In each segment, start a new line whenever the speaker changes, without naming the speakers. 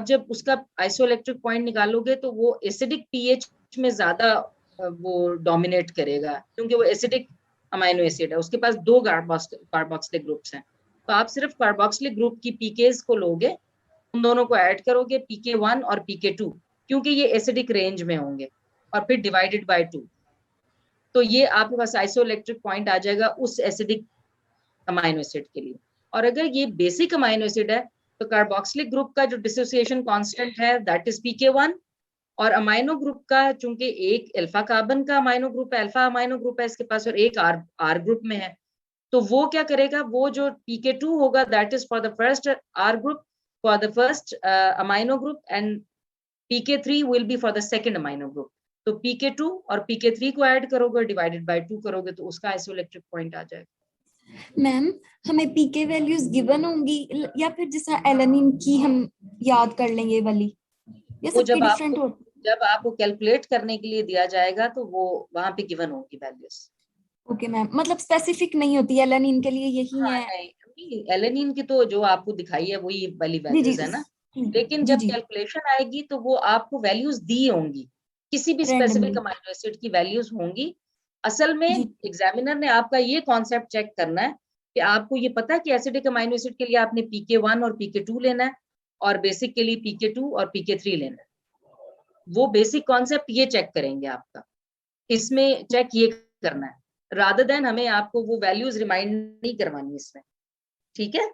जब उसका isoelectric point निकालोगे तो वो एसिडिक पीएच में ज्यादा वो डोमिनेट करेगा, क्योंकि वो एसिडिक अमाइनो एसिड है, उसके पास 2 कार्बोक्सिलिक ग्रुप्स हैं। तो आप सिर्फ कार्बोक्सिलिक ग्रुप की पीकेज को लोगे, उन दोनों को ऐड करोगे, pk1 और pk2, क्योंकि ये एसिडिक रेंज में होंगे, और फिर डिवाइडेड बाय 2, तो ये आपके पास आइसोइलेक्ट्रिक पॉइंट आ जाएगा उस एसिडिक अमाइनो एसिड के लिए। और अगर ये बेसिक अमाइनो एसिड है तो कार्बोक्सिलिक ग्रुप का जो डिसोसिएशन कांस्टेंट है दैट इज pk1, और अमाइनो ग्रुप का, चूंकि एक अल्फा कार्बन का अमाइनो ग्रुप है, अल्फा अमाइनो ग्रुप है इसके पास, और एक आर ग्रुप में है, तो वो क्या करेगा, वो जो pk2 होगा that is for the first R group, for the first amino group, and pk3 will be for the second amino group. तो pk2 और pk3 को ऐड करोगे, डिवाइडेड बाय 2 करोगे, तो उसका आइसोइलेक्ट्रिक पॉइंट आ जाएगा।
मैम हमें पीके वैल्यूज गिवन होंगी या फिर जैसा एलेनिन की हम याद कर लेंगे वाली, या
वो
सबकी डिफरेंट हो?
जब आपको कैलकुलेट करने के लिए दिया जाएगा तो वो वहां पे गिवन होगी वैल्यूज।
ओके मैम, मतलब स्पेसिफिक नहीं होती एलेनिन के लिए यही
हाँ,
है?
नहीं, एलेनिन की तो जो आपको दिखाई है वही वाली
जी जी
वैल्यूज है ना, लेकिन
जी
जब
जी
कैलकुलेशन आएगी तो वो आपको वैल्यूज दी होंगी, किसी भी स्पेसिफिक
रैंडमली।
अमाइनो एसिड की वैल्यूज होंगी। असल में
जी
एग्जामिनर ने आपका ये कॉन्सेप्ट चेक करना है कि आपको ये पता है कि एसिडिक अमाइनो एसिड के लिए आपने pk1 और pk2 लेना है, और बेसिक के लिए pk2 और pk3 लेना है। वो बेसिक कॉन्सेप्ट ये चेक करेंगे आपका, इसमें चेक ये करना है, रादर देन हमें आपको वो वैल्यूज रिमाइंड नहीं करवानी इसमें। ठीक है,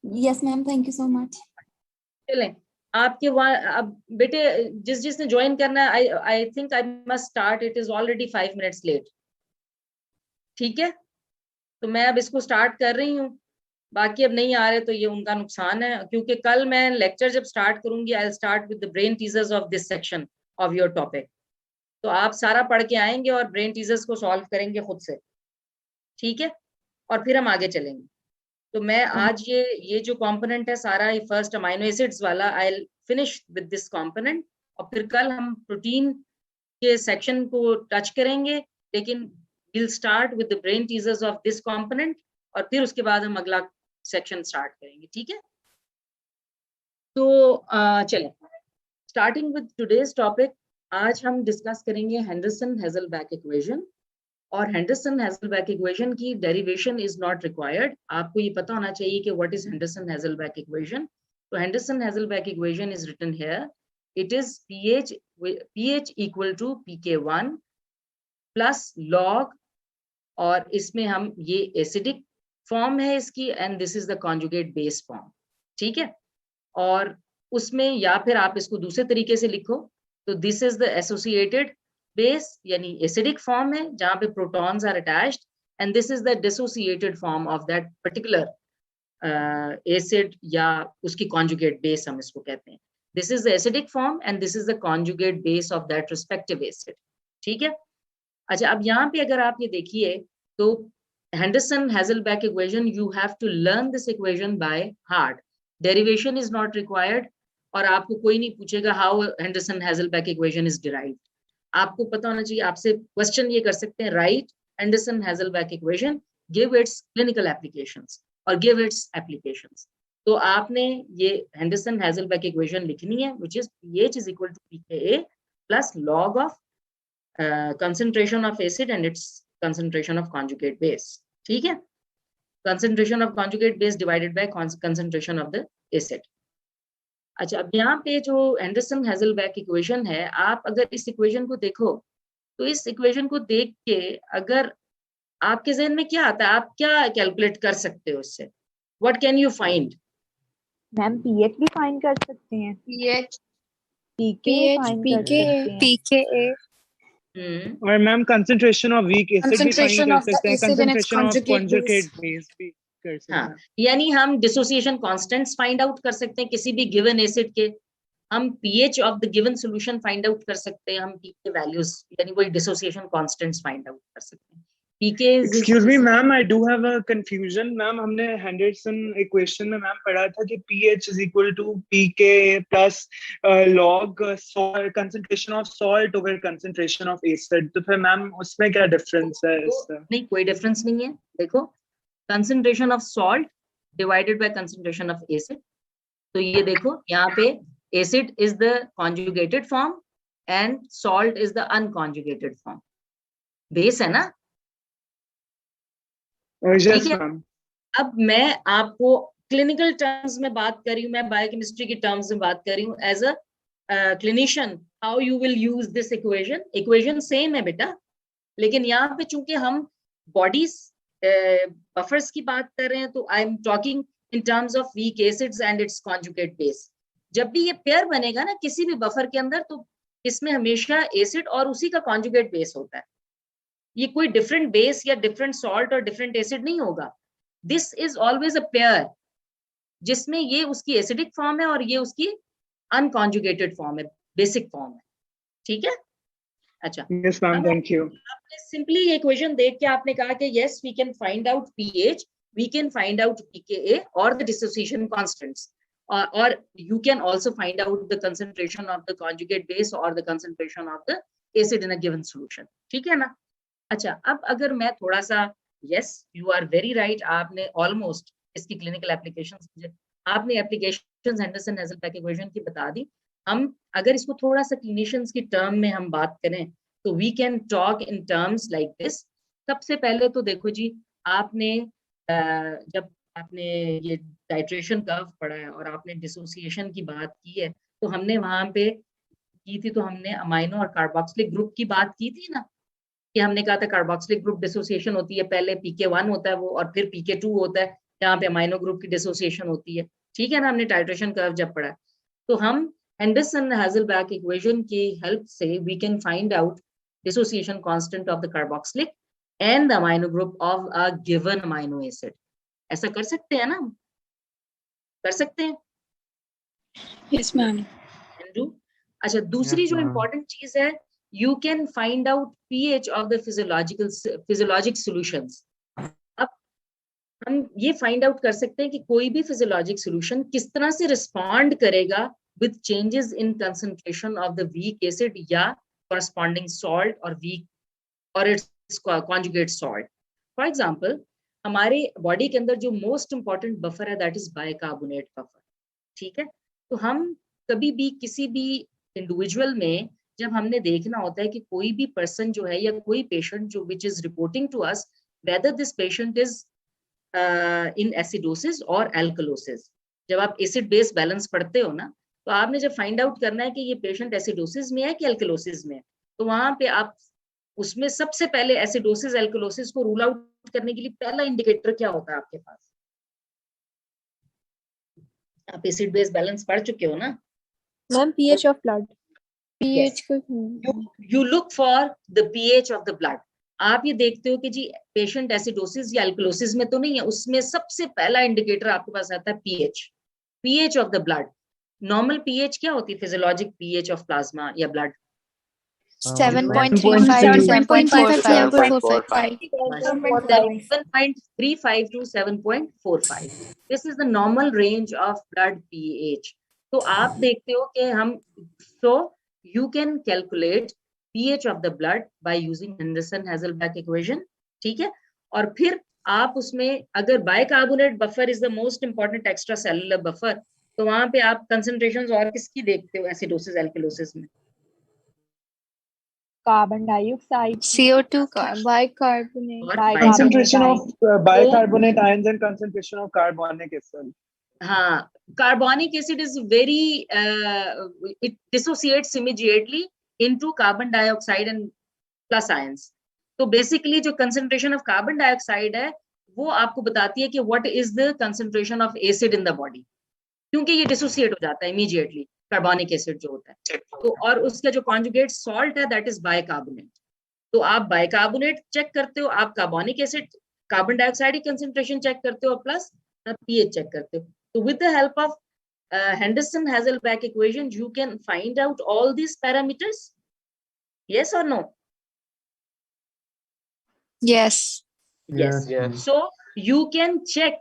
yes ma'am, thank you so much.
चलें आपके वहाँ अब बेटे, जिसने ज्वाइन करना है, I think I must start, it is already 5 minutes late. ठीक है, तो मैं अब इसको स्टार्ट कर रही हूँ, बाकी अब नहीं आ रहे तो ये उनका नुकसान है, क्योंकि कल मैं लेक्चर जब स्टार्ट करूंगी I start with the brain teasers of this section of your topic, तो आप सारा पढ़ के आएंगे और ब्रेन टीजर्स को सॉल्व करेंगे खुद से। ठीक है, और फिर हम आगे चलेंगे। तो मैं आज ये जो कंपोनेंट है सारा, ये फर्स्ट अमाइनो एसिड्स वाला, I finish with this component, और फिर कल हम प्रोटीन के सेक्शन को टच करेंगे, लेकिन will start with the brain teasers of this component, और फिर उसके बाद हम अगला सेक्शन स्टार्ट करेंगे। ठीक है, तो चलें, स्टार्टिंग विद टुडेज टॉपिक, आज हम डिस्कस करेंगे हेंडरसन हेजलबैक इक्वेशन, और हेंडरसन हेजलबैक इक्वेशन की डेरिवेशन इज नॉट रिक्वायर्ड। आपको ये पता होना चाहिए कि what is Henderson Hasselbalch equation. तो Henderson Hasselbalch equation is written here, it is pH equal to pk1 plus log, और इसमें हम ये एसिडिक फॉर्म है इसकी, and this is the conjugate base form. ठीक है, और उसमें या फिर आप इसको दूसरे तरीके से लिखो, तो this is the associated base, यानी एसिडिक फॉर्म है जहां पे protons are attached, and this is the dissociated form of that particular acid, या उसकी कॉन्जुगेट बेस हम इसको कहते हैं। This is the acidic form and this is the conjugate base of that respective acid. ठीक है, अच्छा, अब यहाँ पे अगर आप ये देखिए तो Henderson Hasselbalch equation, you have to learn this equation by heart, derivation is not required, और आपको कोई नहीं पूछेगा how Henderson Hasselbalch equation is derived. आपको पता होना चाहिए, आपसे क्वेश्चन ये कर सकते हैं, right Henderson Hasselbalch equation, give its clinical applications और गिव इट्स एप्लीकेशंस। तो आपने ये हेंडरसन हेजलबैक इक्वेशन लिखनी है, which is pH is equal to pKa plus log of concentration of acid and its concentration of conjugate base। ठीक है, concentration of conjugate base divided by concentration of the acid। अच्छा, अब यहाँ पे जो Anderson Hasselbalch equation है, आप अगर इस इक्वेशन को देखो, तो इस इक्वेशन को देख के अगर आपके जहन में क्या आता है, आप क्या कैलकुलेट कर सकते हो इससे, what can you find?
Ma'am pH भी फाइंड कर सकते हैं,
pH
पीके फाइंड कर सकते हैं,
pKa
और ma'am concentration of weak acid भी फाइंड
concentration
कर
of the
सकते हैं,
acid and its
concentration of
conjugate base।
Conjugate base भी कर सकते
हाँ,
हैं।
यानी हम डिसोसिएशन कांस्टेंट्स फाइंड आउट कर सकते हैं किसी भी गिवन एसिड के, हम pH of the given solution find out कर सकते हैं, हम pK वैल्यूज यानी वही डिसोसिएशन कांस्टेंट्स फाइंड आउट कर सकते हैं। pK
excuse me ma'am, I do have a confusion. Ma'am हमने हेंडरसन इक्वेशन में मैम पढ़ा था कि pH is equal to pK plus log concentration of salt over concentration of acid, तो फिर मैम उसमें क्या डिफरेंस है इससे?
नहीं, कोई डिफरेंस नहीं है। देखो, concentration of salt divided by concentration of acid, तो ये देखो यहाँ पे acid is the conjugated form and salt is the unconjugated form. Base है ना?
Yes,
ठीक है?
ma'am.
अब मैं आपको क्लिनिकल टर्म्स में बात कर रही हूँ, मैं बायोकेमिस्ट्री की टर्म्स में बात कर रही हूँ as a clinician, how you will use this equation. Equation same है बेटा, लेकिन यहाँ पे चूंकि हम बॉडीज बफर्स की बात कर रहे हैं, तो I am talking in terms of weak acids and it's conjugate base. जब भी ये पेयर बनेगा ना किसी भी बफर के अंदर, तो इसमें हमेशा एसिड और उसी का कॉन्जुगेट बेस होता है. ये कोई डिफरेंट बेस या डिफरेंट सॉल्ट और डिफरेंट एसिड नहीं होगा. This is always a pair, जिसमें ये उसकी एसिडिक फॉर्म है और ये उसकी अनकॉन्जुगेटेड फॉर्म है, बेसिक फॉर्म है. ठीक है? अच्छा,
Yes, ma'am. Thank you.
आपने सिंपली ये इक्वेशन देख के आपने कहा कि yes we can find out pH, we can find out pKa और द डिसोसिएशन कांस्टेंट्स, और you can also find out the concentration of the conjugate base or the concentration of the acid in a given solution. ठीक है ना? अच्छा, अब अगर मैं थोड़ा सा, yes you are very right, आपने almost इसकी clinical applications, आपने applications Henderson Hasselbalch equation की बता दी. हम अगर इसको थोड़ा सा clinicians की term में हम बात करें, तो we can talk in terms like this. सबसे पहले तो देखो जी, आपने जब आपने ये टाइट्रेशन कर्व पढ़ा है और आपने डिसोसिएशन की बात की है, तो हमने वहां पे की थी, तो हमने अमाइनो और कार्बोक्सिलिक ग्रुप की बात की थी ना, कि हमने कहा था कार्बोक्सिलिक ग्रुप डिसोसिएशन होती है, पहले pK1 होता है वो, और फिर pK2 होता है, जहाँ पे अमाइनो ग्रुप की डिसोसिएशन होती है. ठीक है ना? हमने टाइट्रेशन कर्व जब पढ़ा, तो हम हेंडरसन हैज़लबैक इक्वेशन की हेल्प से we can find out dissociation constant of the carboxylic and the amino group of a given amino acid. ऐसा कर सकते हैं ना? कर सकते हैं?
Yes ma'am.
अच्छा, दूसरी
Yes,
जो
ma'am.
इम्पोर्टेंट चीज है, you can find out pH of the physiologic solutions. अब हम ये फाइंड आउट कर सकते हैं कि कोई भी फिजियोलॉजिक सॉल्यूशन किस तरह से रिस्पॉन्ड करेगा with changes in concentration of the weak acid या corresponding salt or weak or its conjugate salt. For example, हमारे बॉडी के अंदर जो मोस्ट इंपॉर्टेंट बफर है, दैट इज बाइकार्बोनेट बफर. ठीक है? तो हम कभी भी किसी भी इंडिविजुअल में जब हमने देखना होता है कि कोई भी पर्सन जो है या कोई पेशेंट जो which is reporting to us whether this patient is in acidosis और एल्कलोसिस, जब आप एसिड बेस बैलेंस पढ़ते हो ना, तो आपने जब फाइंड आउट करना है कि ये पेशेंट एसिडोसिस में है कि एल्कलोसिस में है, तो वहां पे आप उसमें सबसे पहले एसिडोसिस एल्कलोसिस को रूल आउट करने के लिए पहला इंडिकेटर क्या होता है आपके पास? आप एसिड बेस बैलेंस पढ़ चुके हो ना
ma'am? PH of blood.
PH को
you look for the pH of the blood. आप ये देखते हो कि जी पेशेंट एसिडोसिस या एल्कलोसिस में तो नहीं है, उसमें सबसे पहला इंडिकेटर आपके पास आता है pH of the blood. Normal pH क्या होती है? फिजियोलॉजिक पीएच ऑफ प्लाज्मा या blood
7.35 to 7.45.
7.35 to 7.45. This is the normal range of blood pH. तो आप देखते हो कि हम, so you can calculate pH of the blood by using Henderson-Hasselbalch equation. ठीक है? और फिर आप उसमें अगर bicarbonate buffer is the most important extra cellular buffer, तो वहां पे आप कंसंट्रेशंस और किसकी देखते हो एसिडोसिस एल्कलोसिस में?
Carbon dioxide.
CO2 bicarbonate.
और
Concentration of bicarbonate ions and concentration of carbonic acid.
हाँ, carbonic acid is very, it dissociates immediately into carbon dioxide and plus ions. तो बेसिकली जो कंसंट्रेशन ऑफ कार्बन डाइऑक्साइड है वो आपको बताती है कि what is the concentration of acid in the body, क्योंकि ये डिसोसिएट हो जाता है इमीडिएटली कार्बोनिक एसिड जो होता है. तो और उसका जो कॉन्जुगेट सॉल्ट है दैट इज बाइकार्बोनेट. तो आप बाइकार्बोनेट चेक करते हो, आप कार्बोनिक एसिड कार्बन डाइऑक्साइड की कंसंट्रेशन चेक करते हो, प्लस पीएच चेक करते हो. So with the help of Henderson-Hasselbalch equation, you can find out all these parameters. Yes or no?
Yes.
Yes. So you can check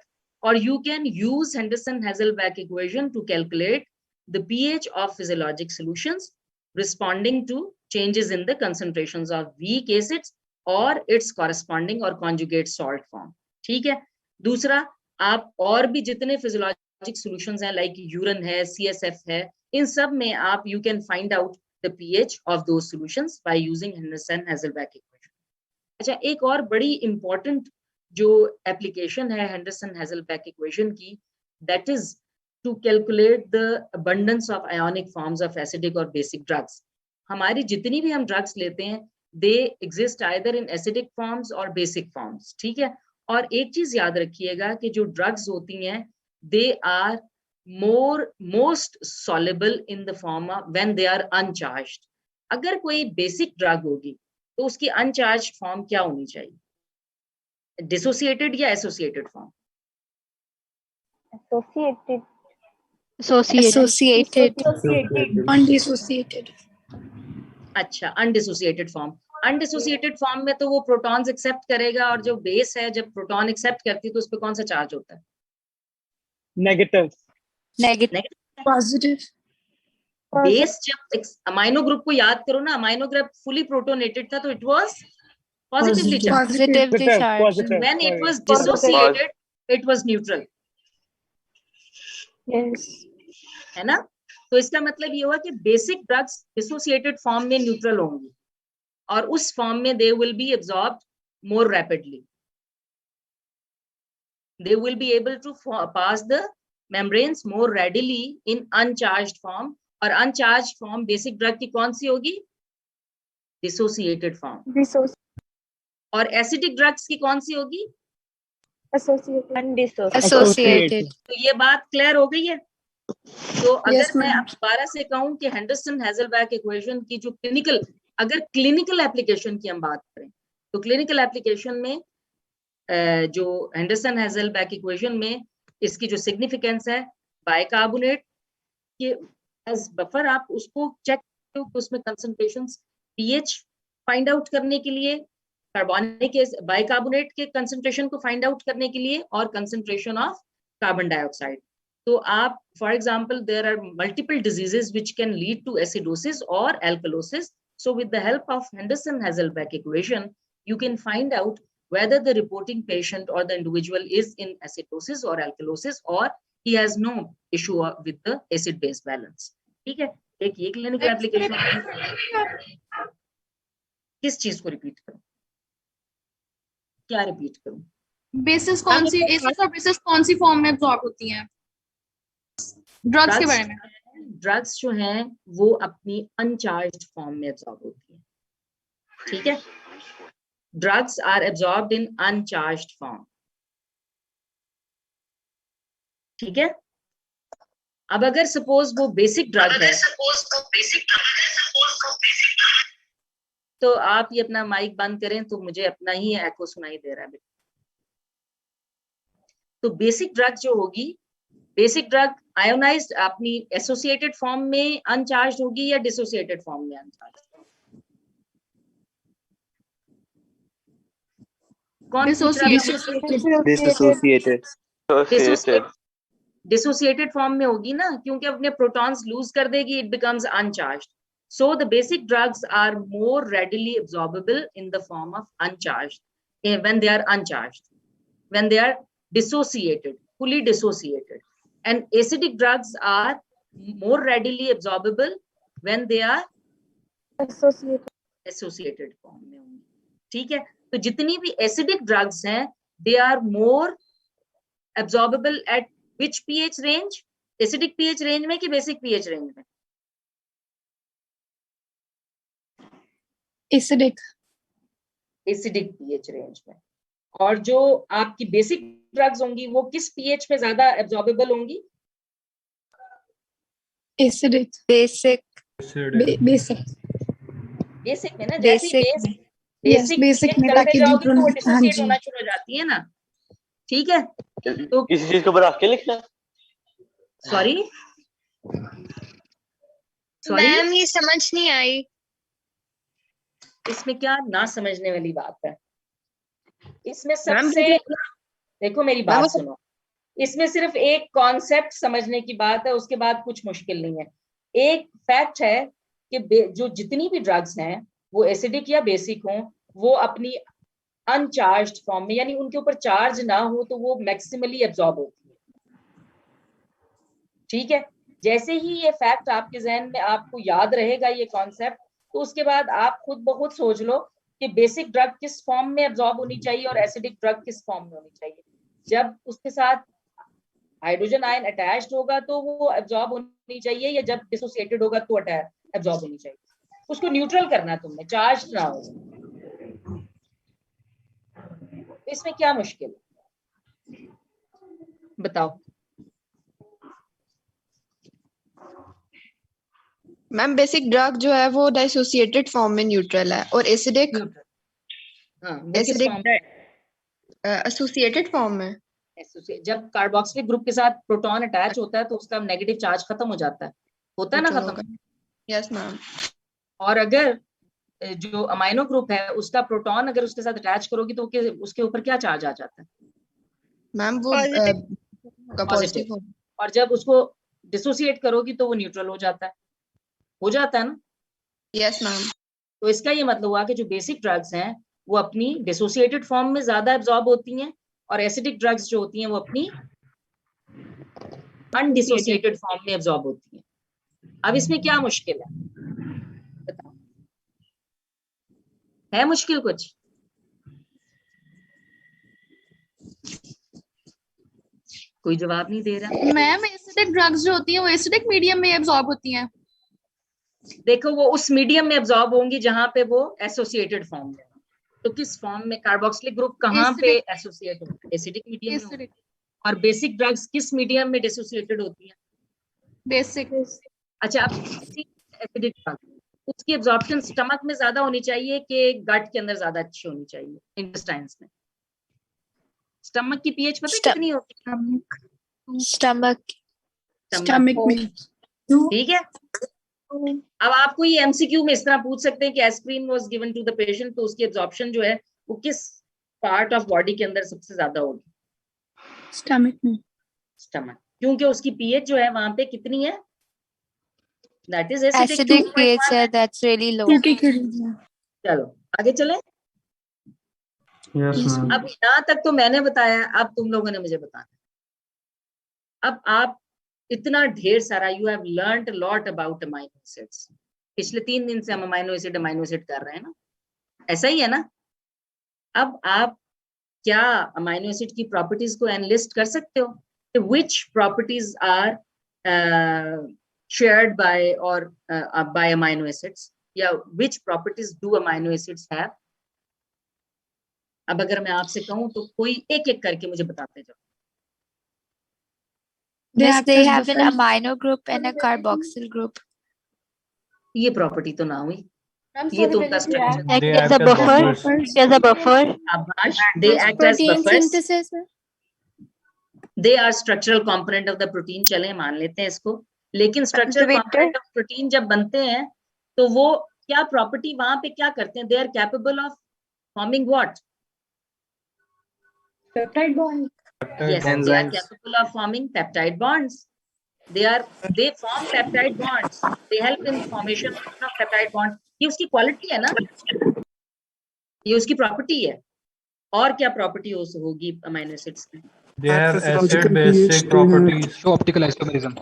or you can use Henderson-Hasselbalch equation to calculate the pH of physiologic solutions responding to changes in the concentrations of weak acids or its corresponding or conjugate salt form. ठीक है? दूसरा, आप और भी जितने physiologic physiologic solutions हैं like urine है, CSF है, इन सब में आप you can find out the pH of those solutions by using Henderson Hasselbalch equation. अच्छा, एक और बड़ी इंपॉर्टेंट जो एप्लीकेशन है हेंडरसन-हेज़लबैक इक्वेशन की, that is to calculate the abundance of ionic forms of acidic और बेसिक ड्रग्स। हमारी जितनी भी हम ड्रग्स लेते हैं they exist either in acidic forms और बेसिक फॉर्म्स, ठीक है। और एक चीज याद रखिएगा कि जो ड्रग्स होती हैं they are most soluble in the form of when they are uncharged। अगर कोई बेसिक ड्रग होगी तो उसकी अनचार्ज फॉर्म क्या होनी चाहिए, डिसोसिएटेड या associated form?
associated
Associated.
associated
Undissociated.
अच्छा, अनडिसोसिएटेड फॉर्म। अनडिसोसिएटेड फॉर्म में तो वो प्रोटॉन्स एक्सेप्ट करेगा, और जो बेस है जब प्रोटॉन एक्सेप्ट करती है तो उस पर कौन सा चार्ज होता है?
नेगेटिव।
Negative. Positive.
बेस जब अमाइनो ग्रुप को याद करो ना, अमाइनो ग्रुप फुली प्रोटोनेटेड था तो it was positively charge.
Positively charged.
Positive.
When it was
Positive.
Dissociated it was neutral,
yes
है ना। तो इसका मतलब ये हुआ कि बेसिक ड्रग्स डिसोसिएटेड फॉर्म में न्यूट्रल होंगी और उस फॉर्म में they will be absorbed more rapidly, they will be able to pass the membranes more readily in uncharged form. और अनचार्ज्ड फॉर्म बेसिक ड्रग की कौन सी होगी? Dissociated form.
dissociated
और एसिडिक ड्रग्स की कौन सी होगी?
associated undissociated
Associated.
तो ये बात क्लियर हो गई है। तो अगर
Yes,
मैं
ma'am.
अब दोबारा से कहूं कि हेंडरसन-हेज़लबैक इक्वेशन की जो अगर क्लिनिकल एप्लीकेशन की हम बात करें तो क्लिनिकल एप्लीकेशन में जो हेंडरसन-हेज़लबैक इक्वेशन में इसकी जो सिग्निफिकेंस है, बाइकार्बोनेट के एज बफर आप उसको चेक करो, उसमें कंसंट्रेशंस pH फाइंड आउट करने के लिए, कार्बोनिक बाइकार्बोनेट के कंसंट्रेशन को फाइंड आउट करने के लिए, और कंसंट्रेशन ऑफ कार्बन डाइऑक्साइड। तो आप for example there are multiple diseases which can lead to acidosis और alkalosis. So with the help of Henderson Hasselbalch equation you can find out whether the reporting patient or the individual is in acidosis or alkalosis or he has no issue with the acid base balance। ठीक है, एक ये clinical application. किस चीज को repeat करूं, क्या repeat करूं?
बेसिस कौन सी एसिड्स और बेसिस कौन सी फॉर्म में एब्जॉर्ब होती हैं ड्रग्स के बारे में?
ड्रग्स जो हैं वो अपनी अनचार्ज्ड फॉर्म में एब्जॉर्ब होती है, ठीक है। Drugs are absorbed in uncharged form, ठीक है। अब अगर सपोज वो बेसिक ड्रग है तो आप ये अपना माइक बंद करें तो मुझे अपना ही एको सुनाई दे रहा है। तो बेसिक ड्रग जो होगी, बेसिक ड्रग आयोनाइज्ड अपनी एसोसिएटेड फॉर्म में अनचार्ज्ड होगी या डिसोसिएटेड फॉर्म में अनचार्ज्ड? कौन सी डिसोसिएटेड फॉर्म में होगी ना, क्योंकि अपने प्रोटॉन्स लूज कर देगी, it becomes uncharged. So the basic drugs are more readily absorbable in the form of uncharged, when they are uncharged, when they are dissociated, fully dissociated. And acidic drugs are more readily absorbable when they are associated form में होंगी, ठीक है। तो जितनी भी acidic drugs हैं, they are more absorbable at which pH range? Acidic pH range में कि basic pH range में?
Acidic
pH रेंज में। और जो आपकी बेसिक ड्रग्स होंगी वो किस pH पे ज्यादा एब्जॉर्बेबल होंगी?
Acidic. Basic. Basic.
बेसिक में ना, जैसे
बेसिक में
करते जाओगे तो वो
हाँ
डिसोसिएट
जी
होना शुरू हो जाती है ना, ठीक है। तो
किसी चीज को बना के लिखना।
सॉरी
मैम ये समझ नहीं आई।
इसमें क्या ना समझने वाली बात है? इसमें सबसे देखो मेरी बात सुनो, इसमें सिर्फ एक कॉन्सेप्ट समझने की बात है, उसके बाद कुछ मुश्किल नहीं है। एक फैक्ट है कि जो जितनी भी ड्रग्स हैं वो एसिडिक या बेसिक हों, वो अपनी अनचार्ज्ड फॉर्म में, यानी उनके ऊपर चार्ज ना हो तो वो मैक्सिमली एब्जॉर्ब होती है। ठीक है, जैसे ही ये फैक्ट आपके जहन में आपको याद रहेगा ये कॉन्सेप्ट, तो उसके बाद आप खुद ब खुद सोच लो कि बेसिक ड्रग किस फॉर्म में एब्जॉर्ब होनी चाहिए और एसिडिक ड्रग किस फॉर्म में होनी चाहिए। जब उसके साथ हाइड्रोजन आयन अटैच्ड होगा तो वो एब्जॉर्ब होनी चाहिए, या जब डिसोसिएटेड होगा तो एब्जॉर्ब होनी चाहिए। उसको न्यूट्रल करना तुमने, चार्ज ना हो। इसमें क्या मुश्किल है बताओ?
मैम बेसिक ड्रग जो है वो डिसोसिएटेड फॉर्म में न्यूट्रल है और एसिडिक
हाँ, वो किस फॉर्म में?
एसोसिएटेड फॉर्म में।
जब कार्बोक्सिलिक ग्रुप के साथ प्रोटॉन अटैच होता है तो उसका नेगेटिव चार्ज खत्म हो जाता है, होता है ना खत्म?
Yes ma'am.
और अगर जो अमाइनो ग्रुप है उसका प्रोटॉन अगर उसके साथ अटैच करोगी तो उसके ऊपर क्या चार्ज आ जाता है?
मैम वो
पॉजिटिव। और जब उसको डिसोसिएट करोगी तो वो न्यूट्रल हो जाता है ना?
Yes ma'am.
तो इसका ये मतलब हुआ कि जो बेसिक ड्रग्स हैं वो अपनी डिसोसिएटेड फॉर्म में ज्यादा एब्जॉर्ब होती हैं, और एसिडिक ड्रग्स जो होती हैं वो अपनी अनडिसोसिएटेड फॉर्म में एब्जॉर्ब होती हैं। अब इसमें क्या मुश्किल है बताओ? है मुश्किल कुछ? कोई जवाब नहीं दे रहा।
मैम एसिडिक ड्रग्स जो होती हैं वो एसिडिक मीडियम में एब्जॉर्ब होती हैं।
देखो वो उस मीडियम में एब्जॉर्ब होंगी जहां पे वो एसोसिएटेड फॉर्म में। तो किस फॉर्म में कार्बोक्सिलिक ग्रुप कहां पे एसोसिएट होता है? एसिडिक मीडियम में होता है। और बेसिक ड्रग्स किस मीडियम में डिसोसिएटेड होती हैं?
बेसिक।
अच्छा, अब एसिडिक ड्रग उसकी एब्जॉर्प्शन स्टमक में ज्यादा होनी चाहिए कि गट के अंदर ज्यादा अच्छी होनी चाहिए? इंटेस्टाइन्स में स्टमक की पीएच पता है कितनी होती है?
स्टमक में।
ठीक है। अब आपको ये एमसीक्यू में इस तरह पूछ सकते हैं कि aspirin was given to the patient, तो उसकी एब्जॉर्प्शन जो है वो किस पार्ट ऑफ बॉडी के अंदर सबसे ज्यादा होगी?
स्टमक में।
स्टमक, क्योंकि उसकी पीएच जो है वहां पे कितनी है? दैट इज
एसिडिक pH है, दैट्स रियली लो।
चलो आगे चले। अब यहाँ तक तो मैंने बताया, अब तुम लोगों ने मुझे बताना। अब आप इतना ढेर सारा you have learned lot about amino acids. पिछले 3 दिन से हम अमाइनो एसिड कर रहे हैं ना, ऐसा ही है ना? अब आप क्या अमाइनो एसिड की प्रॉपर्टीज को एनालिस्ट कर सकते हो? Which properties are shared by और बाय अमाइनो एसिड्स, या which properties do amino acids have? अब अगर मैं आपसे कहूं तो कोई एक एक करके मुझे बताते जाओ।
Yes, they have an amino group and a carboxyl group.
ये प्रॉपर्टी तो ना हुई, ये तो उनका structure.
Act as a buffer.
Abhash, they act as buffers. They are structural component of the protein. चले मान लेते हैं इसको, लेकिन structural component of protein जब बनते हैं तो वो क्या प्रॉपर्टी वहां पे क्या करते हैं? They are capable of forming what?
Peptide bond.
Yes, they are capable of forming peptide bonds. They form peptide bonds. They help in formation of peptide bonds. ये उसकी क्वालिटी है ना, ये उसकी प्रॉपर्टी है। और क्या प्रॉपर्टी होगी अमाइनो एसिड्स में?
They have acid-basic properties. Optical isomerism.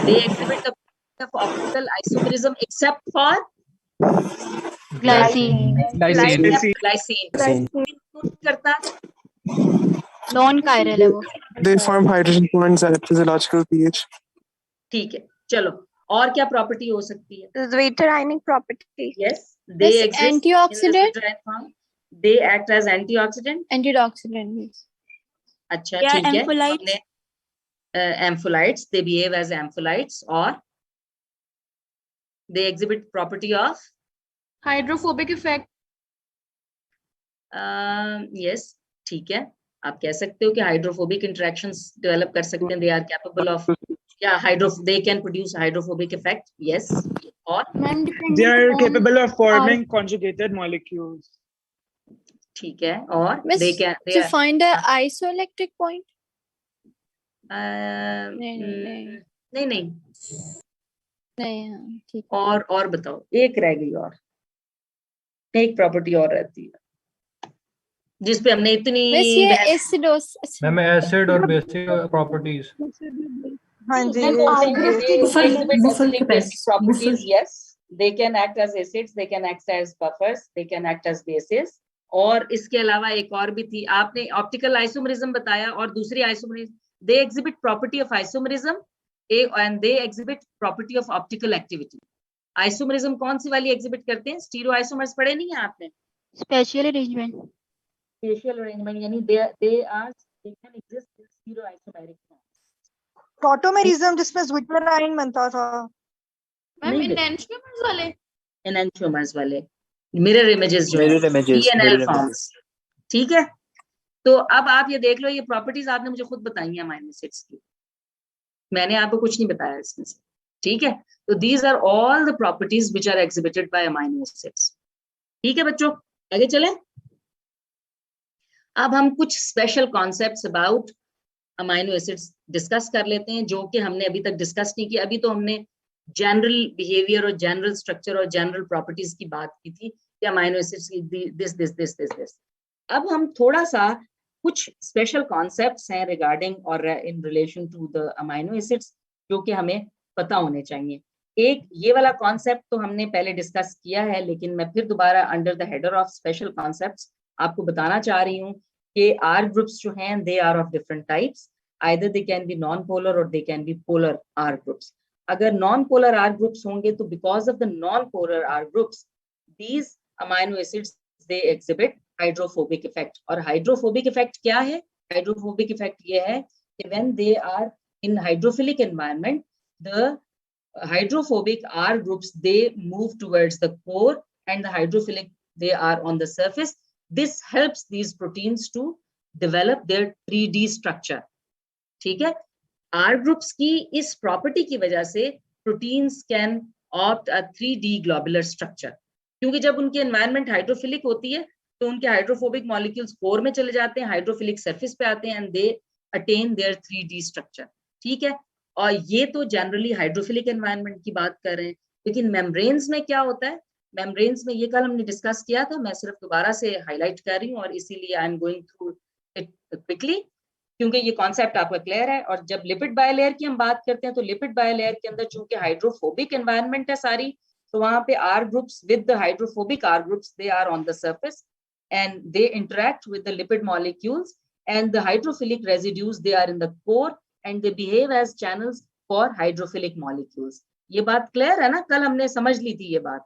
They exhibit the property of optical isomerism except for glycine. करता
Non-chiral है वो.
They form hydrogen bonds at physiological pH.
ठीक है, चलो और क्या प्रॉपर्टी हो सकती है?
Zwitterionic property.
Yes, they exist
antioxidant.
in the Zwitterine form. They act as antioxidant.
Antioxidant. Yes.
अच्छा ठीक है। हमने ampholytes, they behave as ampholytes, or they exhibit property of
hydrophobic effect.
yes, ठीक है, आप कह सकते हो कि हाइड्रोफोबिक इंटरेक्शंस डेवलप कर सकते हैं। They are capable of they can produce hydrophobic effect. Yes, or
they are capable of forming conjugated molecules.
ठीक है, और they can
to find a isoelectric point.
नहीं
ठीक।
और बताओ, एक रह गई और एक प्रॉपर्टी और रहती है जिसपे हमने इतनी
मैम एसिड और बेसिक प्रॉपर्टीज।
हाँ जी
They
R group की
exhibit
Buffalo
acidic basic
capacity,
properties, yes. They can act as acids, they can act as buffers, they can act as bases. और इसके अलावा एक और भी थी, आपने ऑप्टिकल आइसोमरिज्म बताया, और दूसरी isomerism, they exhibit property of isomerism and they exhibit property of optical activity. Isomerism कौन सी वाली एग्जिबिट करते हैं? स्टीरियो आइसोमर्स पढ़े नहीं है आपने?
स्पेशल अरेंजमेंट,
स्पेशल अरेंजमेंट, यानी they can exist in stereoisomeric form.
Tautomerism जिसमें ज्विटरलाइन बनता था।
मैम
नहीं,
एनएंशियोमर्स वाले,
एनएंशियोमर्स वाले मिरर इमेजेस जो
Mirror images,
ENL
mirror
forms, ठीक है। तो अब आप ये देख लो, ये प्रॉपर्टीज आपने मुझे खुद बताई हैं अमाइनो एसिड्स की, मैंने आपको कुछ नहीं बताया इसमें से, ठीक है। तो these are all the properties which are exhibited by amino acids, ठीक है बच्चों, आगे चलें। अब हम कुछ special concepts about amino acids discuss कर लेते हैं, जो कि हमने अभी तक डिस्कस नहीं किया। अभी तो हमने जनरल बिहेवियर और जनरल स्ट्रक्चर और जनरल प्रॉपर्टीज की बात की थी कि अमाइनो एसिड्स की दिस। अब हम थोड़ा सा कुछ स्पेशल कॉन्सेप्ट्स हैं रिगार्डिंग और in relation to the amino acids, जो कि हमें पता होने चाहिए। एक ये वाला कॉन्सेप्ट तो हमने पहले डिस्कस किया है, लेकिन मैं फिर दोबारा under the header of special concepts आपको बताना चाह रही हूँ कि आर ग्रुप्स जो हैं they are of different types, either they can be non polar और they can be polar R groups. अगर नॉन पोलर आर ग्रुप्स होंगे तो because of the non polar R groups these amino acids they exhibit hydrophobic effect. और hydrophobic effect क्या है? Hydrophobic effect ये है कि when they are in hydrophilic environment the hydrophobic R groups they move towards the core and the hydrophilic they are on the surface. This helps these proteins to develop their 3D structure, ठीक है। R groups की इस property की वजह से proteins can opt a 3D globular structure, क्योंकि जब उनकी एनवायरनमेंट हाइड्रोफिलिक होती है तो उनके हाइड्रोफोबिक मॉलिक्यूल्स कोर में चले जाते हैं, हाइड्रोफिलिक सरफेस पे आते हैं and they attain their 3D structure, ठीक है। और ये तो जनरली हाइड्रोफिलिक एनवायरनमेंट की बात कर रहे हैं, लेकिन मेम्ब्रेन्स में क्या होता है? मेम्ब्रेन्स में ये कल हमने डिस्कस किया था, मैं सिर्फ दोबारा से हाईलाइट कर रही हूँ और इसीलिए I am going through it quickly, क्योंकि ये कॉन्सेप्ट आपका क्लियर है। और जब लिपिड बायलेयर की हम बात करते हैं तो लिपिड बायलेयर के अंदर चूंकि हाइड्रोफोबिक एनवायरनमेंट है सारी, तो वहां पे R groups with the hydrophobic R groups they are on the surface and they interact with the lipid molecules and the hydrophilic residues they are in the core and they behave as channels for hydrophilic molecules. ये बात clear है ना? कल हमने समझ ली थी ये बात,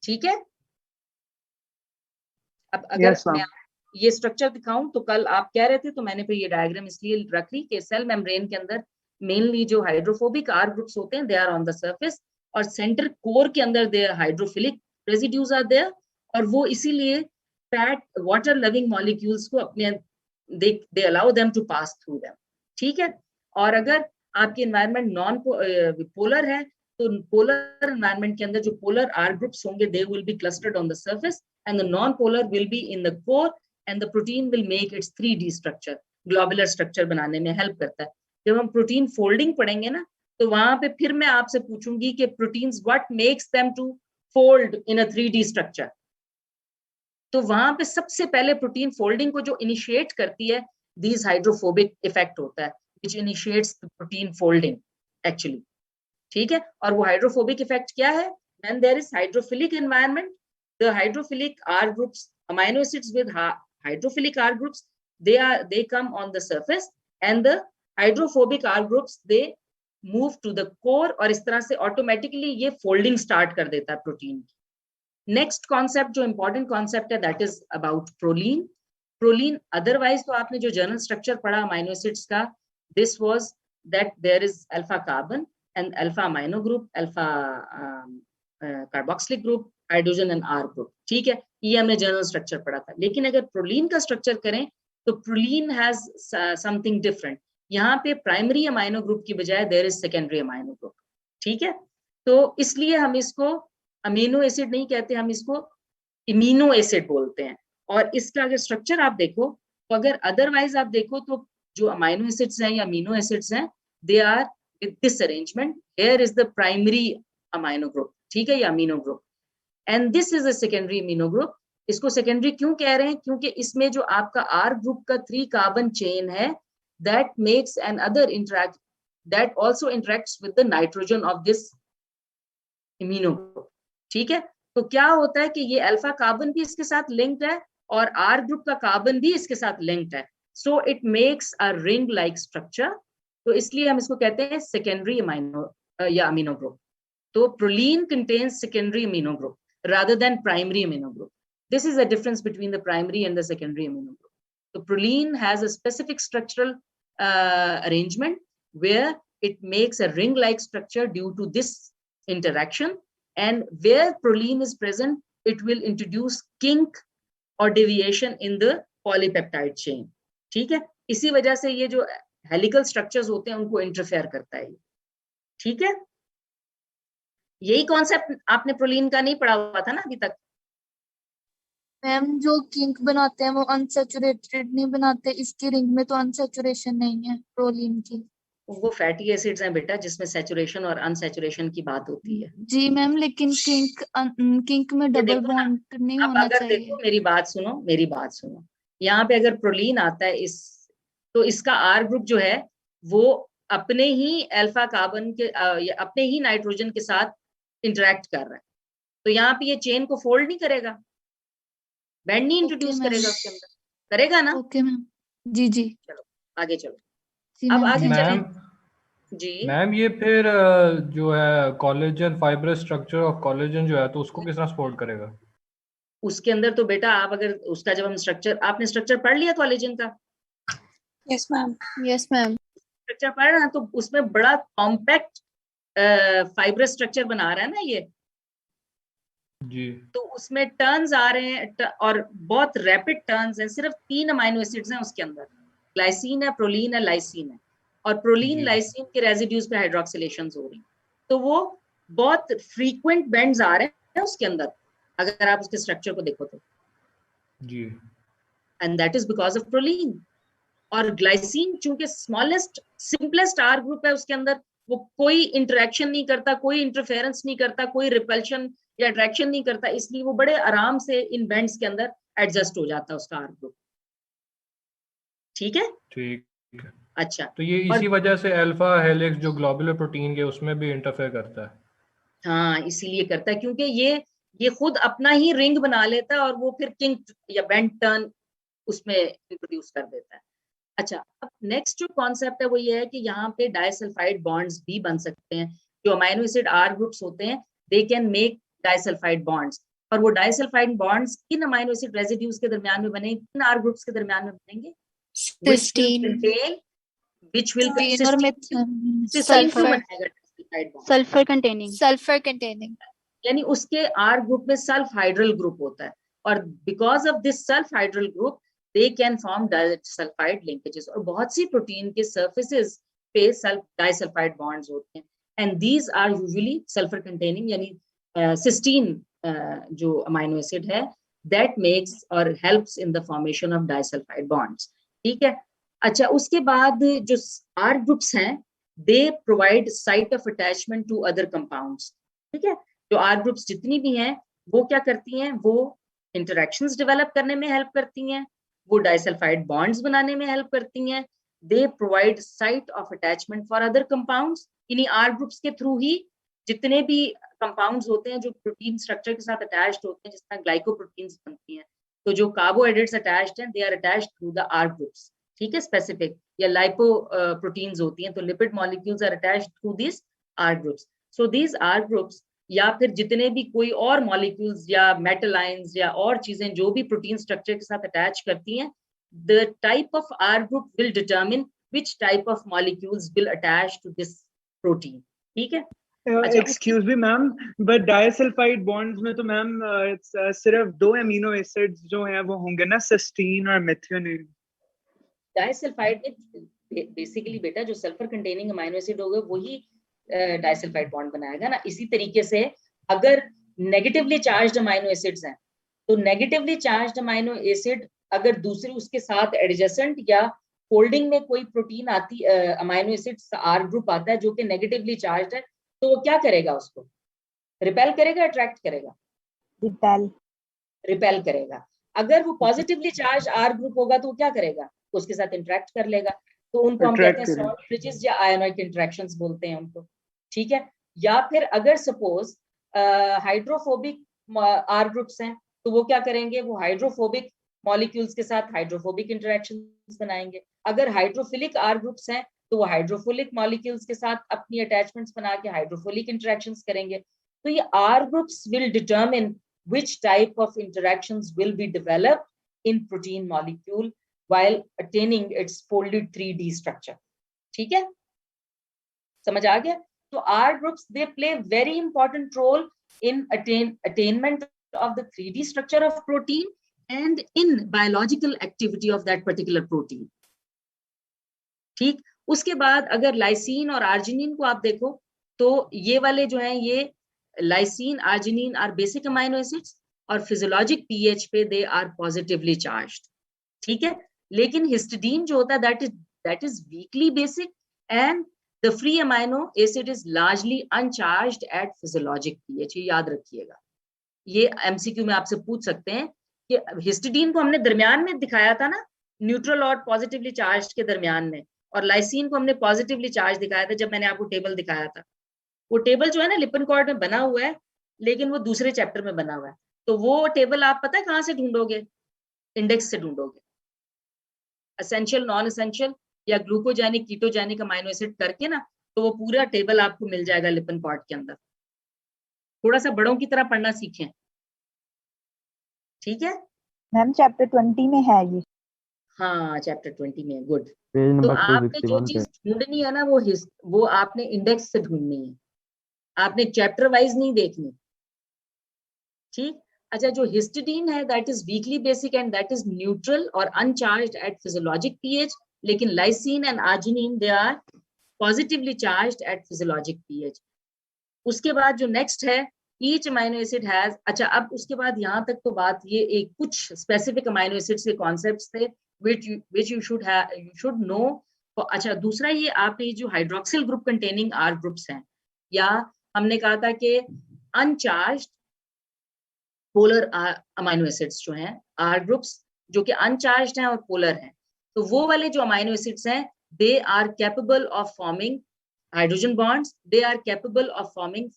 ठीक है। अब अगर मैं ये स्ट्रक्चर दिखाऊं तो कल आप कह रहे थे, तो मैंने फिर ये डायग्राम इसलिए रख ली कि सेल मेम्ब्रेन के अंदर मेनली जो हाइड्रोफोबिक आर ग्रुप्स होते हैं they are on the surface और सेंटर कोर के अंदर they hydrophilic residues are there, और वो इसीलिए फैट वाटर लविंग मॉलिक्यूल्स को अपने they allow them to pass through them, ठीक है। और अगर आपकी एनवायरनमेंट नॉन पोलर है तो पोलर एनवायरनमेंट के अंदर जो पोलर आर ग्रुप्स होंगे दे will B clustered on the surface and the non polar will be in the core and the protein will make it's 3D structure, globular structure बनाने में help करता है। जब हम प्रोटीन फोल्डिंग पढ़ेंगे ना तो वहां पे फिर मैं आपसे पूछूंगी कि proteins what makes them to fold in a 3D structure. तो वहां पे सबसे पहले प्रोटीन फोल्डिंग को जो इनिशिएट करती है दीज हाइड्रोफोबिक इफेक्ट होता है which initiates the protein folding actually, ठीक है। और वो हाइड्रोफोबिक इफेक्ट क्या है? when there is hydrophilic environment the hydrophilic R groups, amino acids with hydrophilic R groups they come on the surface and the hydrophobic R groups they move to the core और इस तरह से automatically ये folding start कर देता है protein की। Next concept जो इंपॉर्टेंट कॉन्सेप्ट है that is about proline. Proline otherwise तो आपने जो जनरल स्ट्रक्चर पढ़ा अमाइनो एसिड्स का, this was that there is alpha carbon and alpha amino group, alpha carboxylic group, hydrogen and R group, ठीक है। ये हमने जनरल स्ट्रक्चर पढ़ा था। लेकिन अगर प्रोलीन का स्ट्रक्चर करें तो प्रोलीन हैज समथिंग डिफरेंट। यहाँ पे प्राइमरी अमाइनो ग्रुप की बजाय there is secondary amino group, ठीक है। तो इसलिए हम इसको अमीनो एसिड नहीं कहते, हम इसको इमीनो एसिड बोलते हैं। और इसका अगर स्ट्रक्चर आप देखो तो अगर अदरवाइज आप देखो तो जो अमाइनो एसिड्स हैं या अमीनो एसिड्स हैं they are with this arrangement, here is the primary amino group, ठीक है, या amino group, and this is a secondary amino group. इसको सेकेंडरी क्यों कह रहे हैं? क्योंकि इसमें जो आपका आर ग्रुप का 3 कार्बन चेन है that makes an other that also interacts with the nitrogen of this amino group. ठीक है, तो क्या होता है कि ये अल्फा कार्बन भी इसके साथ लिंक्ड है और आर ग्रुप का कार्बन भी इसके साथ लिंक्ड है, so it makes a ring like structure. तो इसलिए हम इसको कहते हैं सेकेंडरी अमीनो या अमीनो ग्रुप। तो proline contains secondary amino group rather than primary amino group. This is the difference between the primary and the secondary amino group. So proline has a specific structural arrangement where it makes a ring-like structure due to this interaction, and where proline is present, it will introduce kink or deviation in the polypeptide chain. ठीक है, इसी वजह से ये जो helical structures होते हैं उनको इंटरफेयर करता है। ठीक है, यही कॉन्सेप्ट आपने प्रोलीन का नहीं पढ़ा हुआ था ना अभी तक?
मैम जो किंक बनाते हैं वो अनसैचुरेटेड नहीं बनाते, इसकी रिंग में तो अनसैचुरेशन नहीं है प्रोलीन की।
वो फैटी एसिड्स हैं बेटा, जिसमें सैचुरेशन और अनसैचुरेशन की बात होती है।
जी मैम, लेकिन किंक में डबल
देखो ना,
बॉन्ड नहीं
अब
होना
अगर
चाहिए।
देखो मेरी बात सुनो, यहाँ पे अगर प्रोलीन आता है तो इसका आर ग्रुप जो है वो अपने ही अल्फा कार्बन के अपने ही नाइट्रोजन के साथ इंटरेक्ट कर रहा है, तो यहाँ पे ये चेन को फोल्ड नहीं करेगा, बैंड नहीं इंट्रोड्यूस करेगा उसके अंदर, करेगा ना?
ओके मैम, जी जी।
चलो आगे चलो,
जी
अब
मैम।
आगे
मैम
चलें जी।
मैम ये फिर जो है collagen fibrous structure of collagen जो है तो उसको किस तरह सपोर्ट करेगा?
उसके अंदर तो बेटा आप अगर उसका जब हम स्ट्रक्चर, आपने स्ट्रक्चर पढ़ लिया कोलेजन का?
Yes ma'am, yes ma'am.
Structure पढ़ रहे हैं तो उसमें बड़ा कॉम्पैक्ट फाइब्रस स्ट्रक्चर बना रहा है ना ये
जी।
तो उसमें टर्न्स आ रहे हैं और बहुत रैपिड टर्न्स हैं। सिर्फ 3 अमाइनो एसिड्स हैं उसके अंदर, ग्लाइसिन है, प्रोलीन है, लाइसिन है, और प्रोलीन
जी।
लाइसिन के रेजिड्यूज पे हाइड्रोक्सिलेशंस हो रही हैं, तो वो बहुत फ्रीक्वेंट बेंड्स आ रहे हैं उसके अंदर अगर आप उसके स्ट्रक्चर को देखो तो,
जी।
And that is because of proline. और ग्लाइसिन चूंकि स्मॉलेस्ट सिंपलेस्ट आर ग्रुप है उसके अंदर, वो कोई इंटरेक्शन नहीं करता, कोई इंटरफेरेंस नहीं करता, कोई रिपल्शन या अट्रैक्शन नहीं करता, इसलिए वो बड़े आराम से इन बेंड्स के अंदर एडजस्ट हो जाता है उसका आर ग्रुप। ठीक है,
ठीक है।
अच्छा,
तो ये इसी वजह से अल्फा हेलिक्स जो ग्लोबुलर प्रोटीन के उसमें भी इंटरफेयर करता है।
हाँ इसीलिए करता है क्योंकि ये खुद अपना ही रिंग बना लेता है और वो फिर किंक या बेंड टर्न उसमें इंट्रोड्यूस कर देता है। अच्छा, अब नेक्स्ट जो कॉन्सेप्ट है वो ये है कि यहाँ पे डाइसल्फाइड बॉन्ड्स भी बन सकते हैं। जो अमाइनो एसिड आर ग्रुप्स होते हैं they can make disulphide bonds, और वो डाइसल्फाइड बॉन्ड्स किन अमाइनो एसिड रेसिड्यूज के दरमियान में बनेंगे, किन आर ग्रुप्स के दरमियान में बनेंगे?
सल्फर कंटेनिंग
यानी उसके आर ग्रुप में सल्फ हाइड्रल ग्रुप होता है, और because of this sulphydryl group they can form disulphide linkages, और बहुत सी प्रोटीन के सर्फेसेस पे डाइसल्फाइड बॉन्ड्स होते हैं, and these are usually sulphur containing, यानी सिस्टीन जो अमाइनो एसिड है दैट मेक्स और helps in the formation of disulphide bonds. ठीक है, अच्छा, उसके बाद जो आर ग्रुप्स हैं they provide site of attachment to other compounds. ठीक है, जो आर ग्रुप्स जितनी भी हैं वो क्या करती हैं, वो इंटरेक्शंस डेवलप करने में हेल्प करती हैं, वो डाइसल्फाइड बॉन्ड्स बनाने में हेल्प करती हैं, they provide site of attachment for other compounds. इन्हीं आर ग्रुप्स के थ्रू ही जितने भी कंपाउंड्स होते हैं जो प्रोटीन स्ट्रक्चर के साथ अटैच्ड होते हैं, जिस तरह ग्लाइकोप्रोटीन्स बनती हैं, तो जो कार्बोहाइड्रेट्स अटैच्ड हैं they are attached through the R groups. ठीक है, स्पेसिफिक या लाइपो प्रोटीन्स होती हैं तो lipid molecules are attached through this R groups. So these R groups या फिर जितने भी कोई और मॉलिक्यूल्स या मेटल आयंस या और चीजें जो भी प्रोटीन स्ट्रक्चर के साथ अटैच करती हैं, the type of R group will determine which type of molecules will attach to this protein. ठीक है,
excuse me ma'am, but disulphide bonds में तो मैम सिर्फ 2 अमीनो एसिड्स जो हैं वो होंगे ना, सिस्टीन और मेथियोनिन।
डाइसल्फाइड में बेसिकली बेटा जो सल्फर कंटेनिंग अमाइनो एसिड होगा वही डाइसल्फाइड बॉन्ड बनाएगा ना। इसी तरीके से अगर नेगेटिवली चार्ज्ड अमाइनो एसिड्स हैं तो नेगेटिवली चार्ज्ड अमाइनो एसिड अगर दूसरे उसके साथ एडजेसेंट या फोल्डिंग में कोई प्रोटीन आती अमाइनो एसिड आर ग्रुप आता है जो कि नेगेटिवली चार्ज्ड है, तो वो क्या करेगा, उसको रिपेल करेगा, अट्रैक्ट करेगा? रिपेल करेगा। अगर वो पॉजिटिवली चार्ज आर ग्रुप होगा तो वो क्या करेगा, उसके साथ इंटरेक्ट कर लेगा। तो उनको हम कहते हैं
Attract करें।
सॉल्ट ब्रिजेस या आयोनिक इंटरेक्शंस बोलते हैं उनको, ठीक है। या फिर अगर सपोज हाइड्रोफोबिक आर ग्रुप्स हैं तो वो क्या करेंगे, वो हाइड्रोफोबिक मॉलिक्यूल्स के साथ हाइड्रोफोबिक इंटरेक्शंस बनाएंगे। अगर हाइड्रोफिलिक आर ग्रुप्स हैं तो वो हाइड्रोफिलिक मॉलिक्यूल्स के साथ अपनी अटैचमेंट्स बना के हाइड्रोफिलिक इंटरेक्शंस करेंगे। तो ये R groups will determine which type of interactions will be developed in protein molecule while attaining its folded 3D structure, ठीक है, समझ आ गया। तो R groups they play very important role in attainment of the 3D structure of protein and in biological activity of that particular protein, ठीक। उसके बाद अगर lysine और आर्जिनिन को आप देखो तो ये वाले जो हैं, ये lysine arginine are basic amino acids और फिजियोलॉजिक पीएच पे दे आर पॉजिटिवली चार्ज्ड, ठीक है। लेकिन हिस्टिडीन जो होता है that is weakly basic and the free amino acid is largely uncharged at physiologic pH, ये याद रखिएगा। ये एमसीक्यू में आपसे पूछ सकते हैं कि हिस्टिडीन को हमने दरमियान में दिखाया था ना, न्यूट्रल और पॉजिटिवली चार्ज के दरमियान में, और लाइसिन को हमने पॉजिटिवली चार्ज दिखाया था जब मैंने आपको टेबल दिखाया था। वो टेबल जो है ना लिपनकॉर्ड में बना हुआ है, लेकिन वो दूसरे चैप्टर में बना हुआ है। तो वो टेबल आप पता है कहाँ से ढूंढोगे, इंडेक्स से ढूंढोगे, एसेंशियल नॉन एसेंशियल या ग्लूकोजेनिक कीटोजेनिक अमाइनो एसिड करके ना, तो वो पूरा टेबल आपको मिल जाएगा लिपनकॉर्ड के अंदर। थोड़ा सा बड़ों की तरह पढ़ना सीखें, ठीक है।
मैम चैप्टर 20 में है ये।
हाँ चैप्टर 20 में, गुड।
पेज
तो
नंबर
आपने जो
261
चीज ढूंढनी है ना वो आपने इंडेक्स से ढूंढनी है, आपने चैप्टर वाइज नहीं देखनी, ठीक। अच्छा, जो हिस्टिडीन है that is weakly basic and that is neutral और अनचार्ज्ड एट फिजियोलॉजिक पीएच, लेकिन lysine and arginine they are positively charged at physiologic pH. उसके बाद जो नेक्स्ट है ईच अमाइनो एसिड हैज, अच्छा अब उसके बाद यहाँ तक तो बात ये एक कुछ स्पेसिफिक अमाइनो एसिड्स के कॉन्सेप्ट्स थे which you should know। अच्छा दूसरा ये आपने जो hydroxyl group containing R groups हैं, या हमने कहा था कि अनचार्ज्ड पोलर अमाइनो एसिड्स जो हैं आर ग्रुप्स, जो कि अनचार्ज्ड हैं और पोलर हैं, तो वो वाले जो अमाइनो एसिड्स हैं they are capable of forming hydrogen bonds, they are capable of forming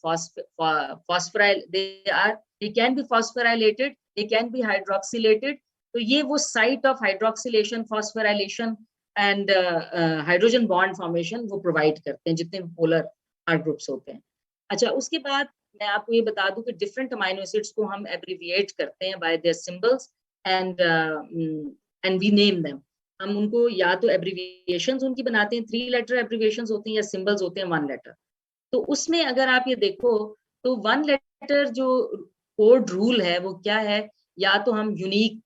they can be phosphorylated, they can be hydroxylated। तो ये वो site of hydroxylation, phosphorylation and hydrogen bond formation वो प्रोवाइड करते हैं जितने polar R groups होते हैं। अच्छा उसके बाद मैं आपको ये बता दूं कि डिफरेंट अमाइनो एसिड्स को हम एब्रिविएट करते हैं by their symbols and we name them. हम उनको या तो एब्रिविएशंस उनकी बनाते हैं, 3 लेटर एब्रिविएशंस होती हैं, या सिंबल्स होते हैं 1 लेटर। तो उसमें अगर आप ये देखो तो 1 लेटर जो कोड रूल है वो क्या है, या तो हम यूनिक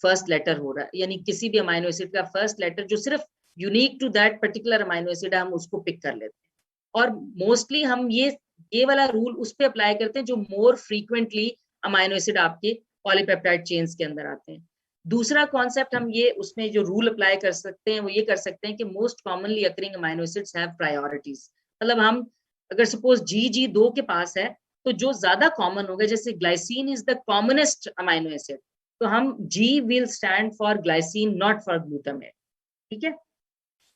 फर्स्ट लेटर हो रहा है, यानी किसी भी अमाइनो एसिड का फर्स्ट लेटर जो सिर्फ unique to that particular amino acid है हम उसको पिक कर लेते हैं। और मोस्टली हम ये वाला रूल उस पे अप्लाई करते हैं जो मोर फ्रीक्वेंटली अमाइनो एसिड आपके पॉलीपेप्टाइड चेन्स के अंदर आते हैं। दूसरा कॉन्सेप्ट हम ये उसमें जो रूल अप्लाई कर सकते हैं वो ये कर सकते हैं कि most commonly occurring amino acids have priorities. मतलब हम अगर सपोज G2 के पास है तो जो ज्यादा कॉमन होगा, जैसे glycine is the commonest amino acid, तो हम G will stand for glycine not for glutamate, ठीक है।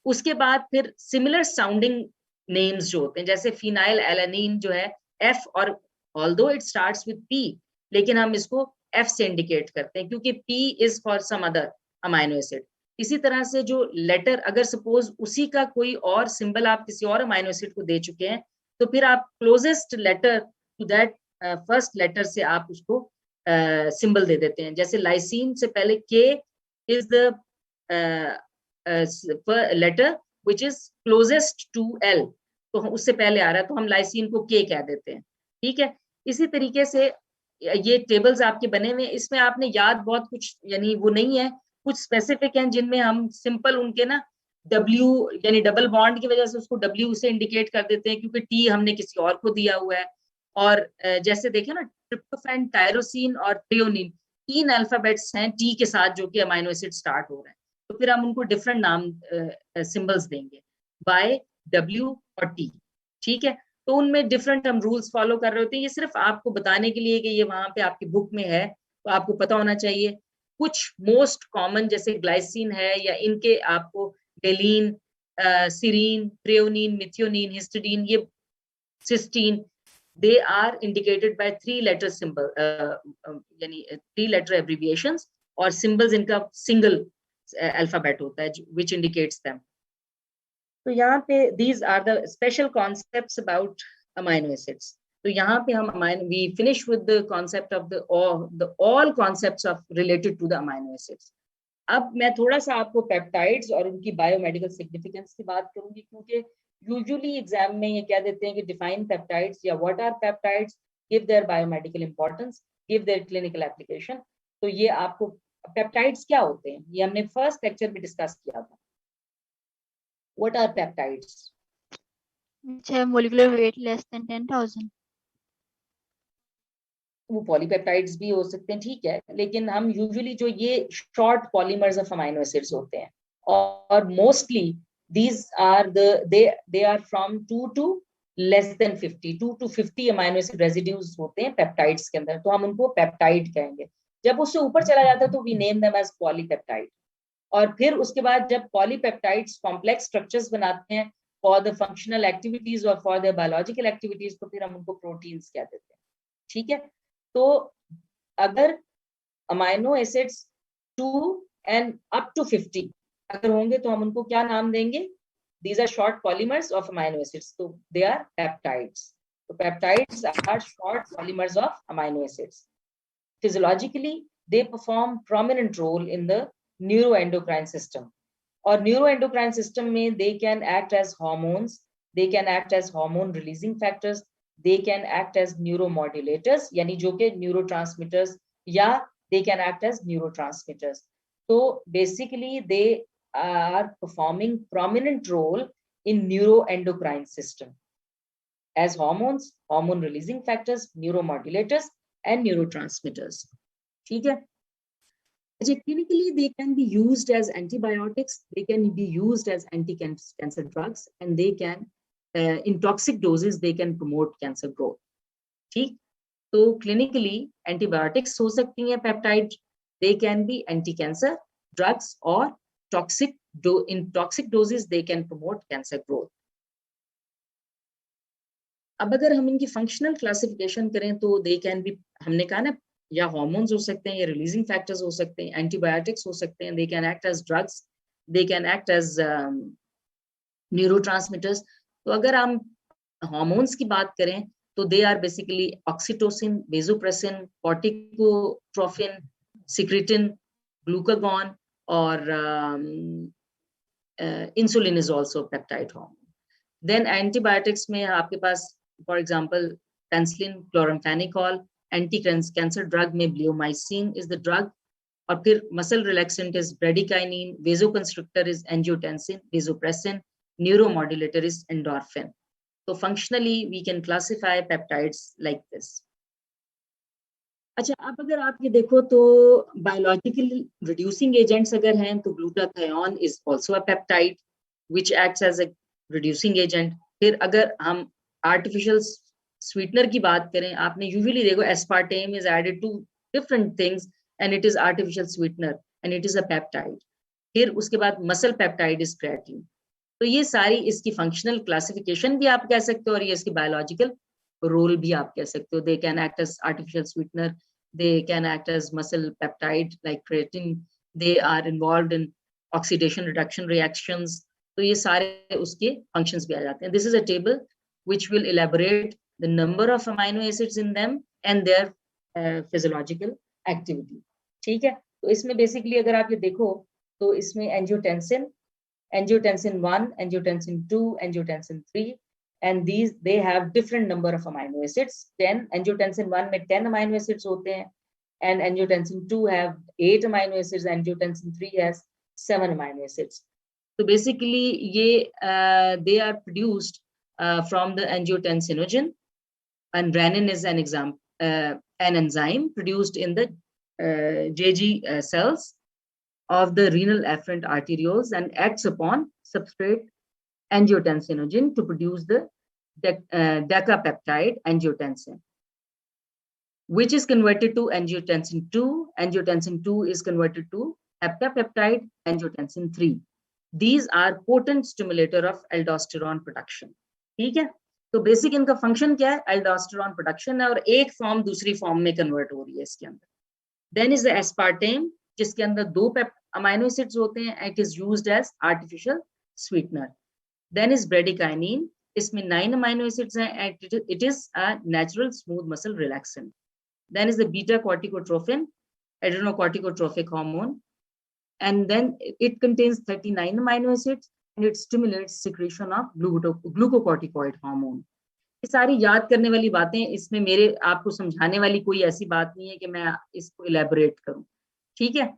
उसके बाद फिर सिमिलर साउंडिंग नेम्स जो होते हैं, जैसे फिनाइल एलानिन जो है F, और although it starts with P, लेकिन हम इसको F से इंडिकेट करते हैं क्योंकि P is for some other amino acid. इसी तरह से जो लेटर अगर सपोज उसी का कोई और सिंबल आप किसी और अमाइनो एसिड को दे चुके हैं तो फिर आप closest letter to that first letter से आप उसको सिंबल दे देते हैं। जैसे लाइसिन से पहले K is the letter which is closest to L, तो उससे पहले आ रहा है तो हम लाइसिन को K कह देते हैं, ठीक है। इसी तरीके से ये टेबल्स आपके बने हुए हैं, इसमें आपने याद बहुत कुछ यानी वो नहीं है, कुछ स्पेसिफिक हैं जिनमें हम सिंपल उनके ना W यानी डबल बॉन्ड की वजह से उसको W से इंडिकेट कर देते हैं क्योंकि T हमने किसी और को दिया हुआ है। और जैसे देखें ना ट्रिप्टोफैन, टायरोसिन और थ्रेओनिन 3 अल्फाबेट्स हैं T के साथ जो कि अमाइनो एसिड स्टार्ट हो रहे हैं, तो फिर हम उनको डिफरेंट नाम सिंबल्स देंगे Y, W और T, ठीक है। तो उनमें डिफरेंट हम रूल्स फॉलो कर रहे होते हैं। ये सिर्फ आपको बताने के लिए कि ये वहां पे आपकी बुक में है तो आपको पता होना चाहिए। कुछ मोस्ट कॉमन जैसे ग्लाइसिन है या इनके आपको डेलीन serine, threonine, methionine, histidine, ये cysteine, they are indicated by 3-letter symbol, यानी 3-letter abbreviations, और symbols इनका single alphabet होता है, which indicates them. तो यहाँ पे these are the special concepts about amino acids. तो यहाँ पे हम we finish with the concept of the all concepts of related to the amino acids. अब मैं थोड़ा सा आपको पेप्टाइड्स और उनकी बायोमेडिकल सिग्निफिकेंस की बात करूंगी, क्योंकि यूजुअली एग्जाम में ये कह देते हैं कि डिफाइन पेप्टाइड्स या what are peptides, give their biomedical importance, give their clinical application. तो ये आपको पेप्टाइड्स क्या होते हैं ये हमने फर्स्ट लेक्चर में डिस्कस किया था. What are peptides?
which have molecular weight less than 10,000.
वो पॉलीपेप्टाइड्स भी हो सकते हैं, ठीक है, लेकिन हम यूजुअली जो ये short polymers of amino acids होते हैं, और mostly these are they are from 2 to less than 50, 2 to 50 amino acid residues होते हैं पेप्टाइड्स के अंदर, तो हम उनको पेप्टाइड कहेंगे. जब उससे ऊपर चला जाता है तो we name them as polypeptide. और फिर उसके बाद जब पॉलीपेप्टाइड्स कॉम्प्लेक्स स्ट्रक्चर्स बनाते हैं फॉर द फंक्शनल एक्टिविटीज और फॉर द बायोलॉजिकल एक्टिविटीज, तो फिर हम उनको प्रोटीन्स कह देते हैं. ठीक है, तो अगर amino acids 2 and up to 50 अगर होंगे तो हम उनको क्या नाम देंगे? These are short polymers of amino acids, so they are peptides. So peptides are short polymers of amino acids. Physiologically, they perform prominent role in the neuroendocrine system. Or neuroendocrine system में they can act as hormones, they can act as hormone releasing factors, they can act as neuromodulators, यानी जो के neurotransmitters, या they can act as neurotransmitters. So basically they are performing prominent role in neuroendocrine system as hormones, hormone releasing factors, neuromodulators and neurotransmitters. ठीक है. Clinically, they can be used as antibiotics, they can be used as anti-cancer drugs, and they can, in toxic doses, they can promote cancer growth. ठीक, तो clinically antibiotics हो सकती हैं peptide, they can be anti-cancer drugs, or in toxic doses they can promote cancer growth. अब अगर हम इनकी functional classification करें तो दे कैन बी, हमने कहा ना, या हार्मोन्स हो सकते हैं, या रिलीजिंग फैक्टर्स हो सकते हैं, एंटीबायोटिक्स हो सकते हैं, they can act as drugs, they can act as neurotransmitters. तो अगर हम हार्मोन्स की बात करें तो they are basically oxytocin, vasopressin, corticotrophin, secretin, glucagon, और insulin is also peptide hormone. Then antibiotics में आपके पास for example penicillin, chloramphenicol, anti cancer drug में ब्लियोमाइसिन इज द ड्रग, और फिर muscle relaxant is bradykinin, vasoconstrictor is angiotensin, vasopressin, neuromodulator is endorphin. तो functionally we can classify peptides like this. अच्छा, अब अगर आप ये देखो तो बायोलॉजिकल रिड्यूसिंग एजेंट्स अगर हैं तो glutathione is also a peptide which acts as a reducing agent. फिर अगर हम आर्टिफिशियल स्वीटनर की बात करें, आपने यूजुअली देखो aspartame is added to different things and it is artificial sweetener and it is a peptide. फिर उसके बाद मसल पेप्टाइड इज क्रेटिन. तो ये सारी इसकी फंक्शनल क्लासिफिकेशन भी आप कह सकते हो, और ये इसकी बायोलॉजिकल रोल भी आप कह सकते हो. They can act as artificial sweetener, they can act as muscle peptide like creatine, they are involved in oxidation reduction reactions. तो ये सारे उसके functions भी आ जाते हैं. This is a table which will elaborate the number of amino acids in them and their physiological activity. ठीक है, तो इसमें basically अगर आप ये देखो तो इसमें angiotensin 1, angiotensin 2, angiotensin 3, and these they have different number of amino acids. 10 angiotensin 1 में 10 amino acids होते हैं, and angiotensin 2 have 8 amino acids, angiotensin 3 has 7 amino acids. So basically ये they are produced from the angiotensinogen, and renin is an enzyme produced in the JG cells of the renal afferent arterioles and acts upon substrate angiotensinogen to produce the decapeptide angiotensin, which is converted to angiotensin 2. Angiotensin 2 is converted to heptapeptide angiotensin 3. These are potent stimulator of aldosterone production. ठीक है, तो basic इनका function क्या है, aldosterone production है, और एक form दूसरी फॉर्म में कन्वर्ट हो रही है इसके अंदर. देन इज द एस्पार्टेम, जिसके अंदर 2 अमाइनो एसिड्स होते हैं. It is used as artificial sweetener. Then is bradykinin, इसमें 9 अमाइनो एसिड्स हैं. It is a natural smooth muscle relaxant. Then is the beta corticotrophin, adrenocorticotropic hormone, and then it contains 39 amino acids and it stimulates secretion of glucocorticoid hormone. ये सारी याद करने वाली बातें, इसमें मेरे आपको समझाने वाली कोई ऐसी बात नहीं है कि मैं इसको इलेबोरेट करूं. ठीक है,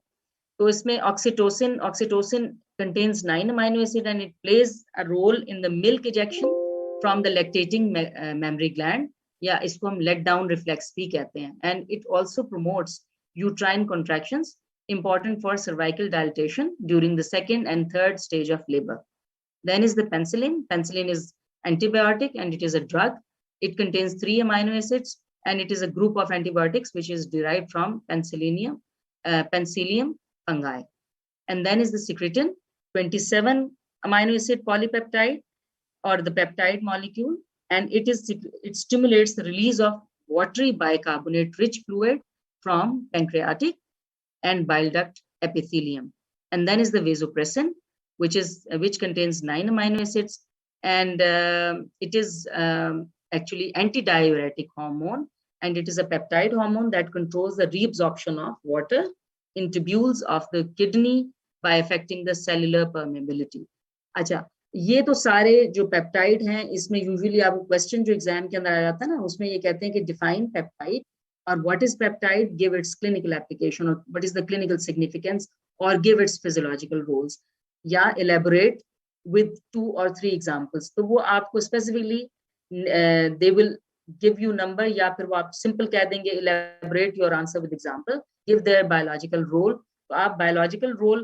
तो इसमें oxytocin contains 9 amino acid and it plays a role in the milk ejection from the lactating mammary gland, या इसको हम let down reflex भी कहते हैं. And it also promotes uterine contractions, important for cervical dilatation during the 2nd and 3rd stage of labor. Then is the penicillin. Penicillin is antibiotic and it is a drug. It contains 3 amino acids and it is a group of antibiotics which is derived from Penicillium fungi. And then is the secretin, 27 amino acid polypeptide or the peptide molecule, and it stimulates the release of watery bicarbonate rich fluid from pancreatic and bile duct epithelium. And then is the vasopressin, which contains 9 amino acids, and it is actually antidiuretic hormone, and it is a peptide hormone that controls the reabsorption of water in tubules of the kidney by affecting the cellular permeability. अच्छा, ये तो सारे जो peptide हैं, इसमें usually आपको question जो exam के अंदर आ जाता है ना, उसमें ये कहते हैं कि define peptide, or what is peptide, give its clinical application, or what is the clinical significance, or give its physiological roles, या elaborate with 2 or 3 examples. तो वो आपको specifically they will give you number, या फिर वो आप simple कह देंगे elaborate your answer with example, give their biological role. तो आप biological role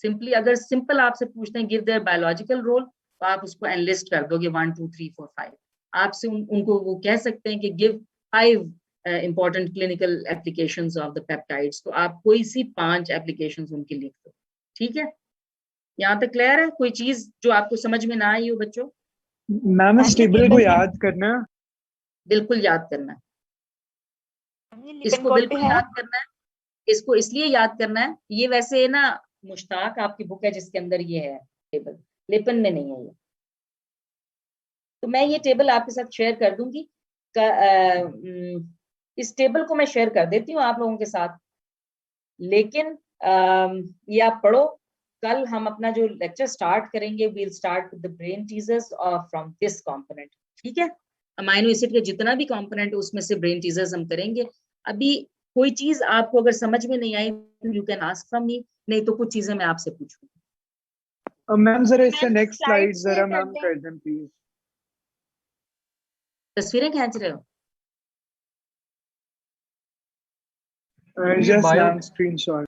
simply, अगर simple आपसे पूछते हैं give their biological role, तो आप उसको enlist कर दोगे 1 2 3 4 5. आपसे उनको वो कह सकते हैं कि give 5 important clinical applications of the peptides. तो आप कोई सी 5 applications उनकी लिख दो. ठीक है, यहाँ तक क्लियर है? कोई चीज जो आपको समझ में ना आई हो बच्चों?
मैम इस टेबल को याद करना,
बिल्कुल याद करना है, इसको बिल्कुल याद करना है. इसको इसलिए याद करना है, ये वैसे ना मुश्ताक आपकी बुक है जिसके अंदर ये है टेबल, लिपन में नहीं है ये. तो मैं ये टेबल आपके साथ शेयर कर दूंगी. इस टेबल को मैं शेयर कर देती हूँ आप लोगों के साथ, लेकिन ये आप पढ़ो. कल हम अपना जो लेक्चर स्टार्ट करेंगे, we'll start with the brain teasers from this component. ठीक है, अमाइनो एसिड का जितना भी कंपोनेंट है उसमें से ब्रेन टीजर्स हम करेंगे. अभी कोई चीज आपको अगर समझ में नहीं आई तो you can ask from me, नहीं तो कुछ चीजें मैं आपसे पूछूंगी.
मैम जरा इसका नेक्स्ट स्लाइड जरा मैम कर दें प्लीज.
तस्वीरें खींच रहे हो?
Just ma'am screenshot.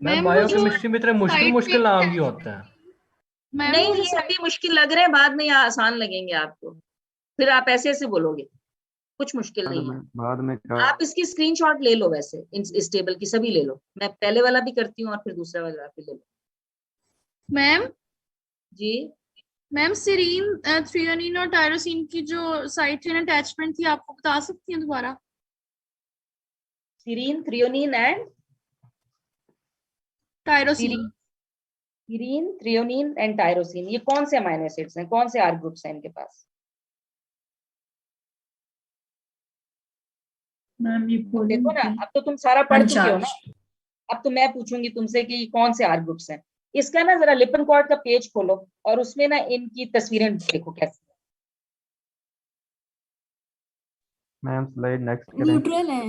Ma'am biochemistry में इतने मुश्किल नाम भी होते हैं.
नहीं, ये अभी मुश्किल लग रहे हैं, बाद में आसान लगेंगे आपको, फिर आप ऐसे ऐसे बोलोगे. कुछ मुश्किल नहीं है.
बाद में
आप इसकी स्क्रीनशॉट ले लो, वैसे इस टेबल की सभी ले लो. मैं पहले वाला भी करती हूँ और फिर दूसरा वाला भी ले लो.
मैम
जी
मैम, सीरीन, थ्रियोनिन और टायरोसिन की जो साइड चेन अटैचमेंट थी, आपको बता सकती हैं दोबारा?
Serine, threonine and
tyrosine.
Serine, threonine and tyrosine, ये कौन से अमाइनो एसिड्स हैं, कौन से आर ग्रुप्स हैं इनके पास?
मैम ये
देखो ना, अब तो तुम सारा पढ़ चुके हो ना. अब तो मैं पूछूंगी तुमसे कि कौन से आर ग्रुप्स हैं. इसका ना जरा लिपनकॉर्ड का पेज खोलो और उसमें ना इनकी तस्वीरें देखो कैसी.
मैम स्लाइड नेक्स्ट करें.
न्यूट्रल है.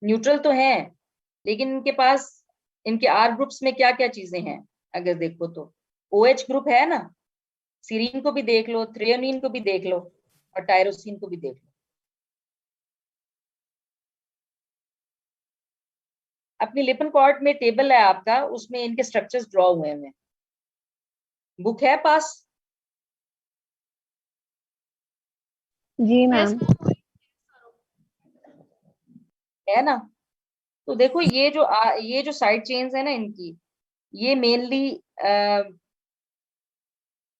न्यूट्रल तो है, लेकिन इनके पास इनके आर ग्रुप्स में क्या क्या चीजें हैं अगर देखो तो. OH ग्रुप है ना, सीरीन को भी देख लो, थ्रियोनिन को भी देख लो और टायरोसिन को भी देख लो. अपनी लिपनकॉर्ड में टेबल है आपका, उसमें इनके स्ट्रक्चर्स ड्रॉ हुए हैं. बुक है पास?
जी मैम.
है ना. तो देखो ये जो साइड चेन्स है ना इनकी, ये मेनली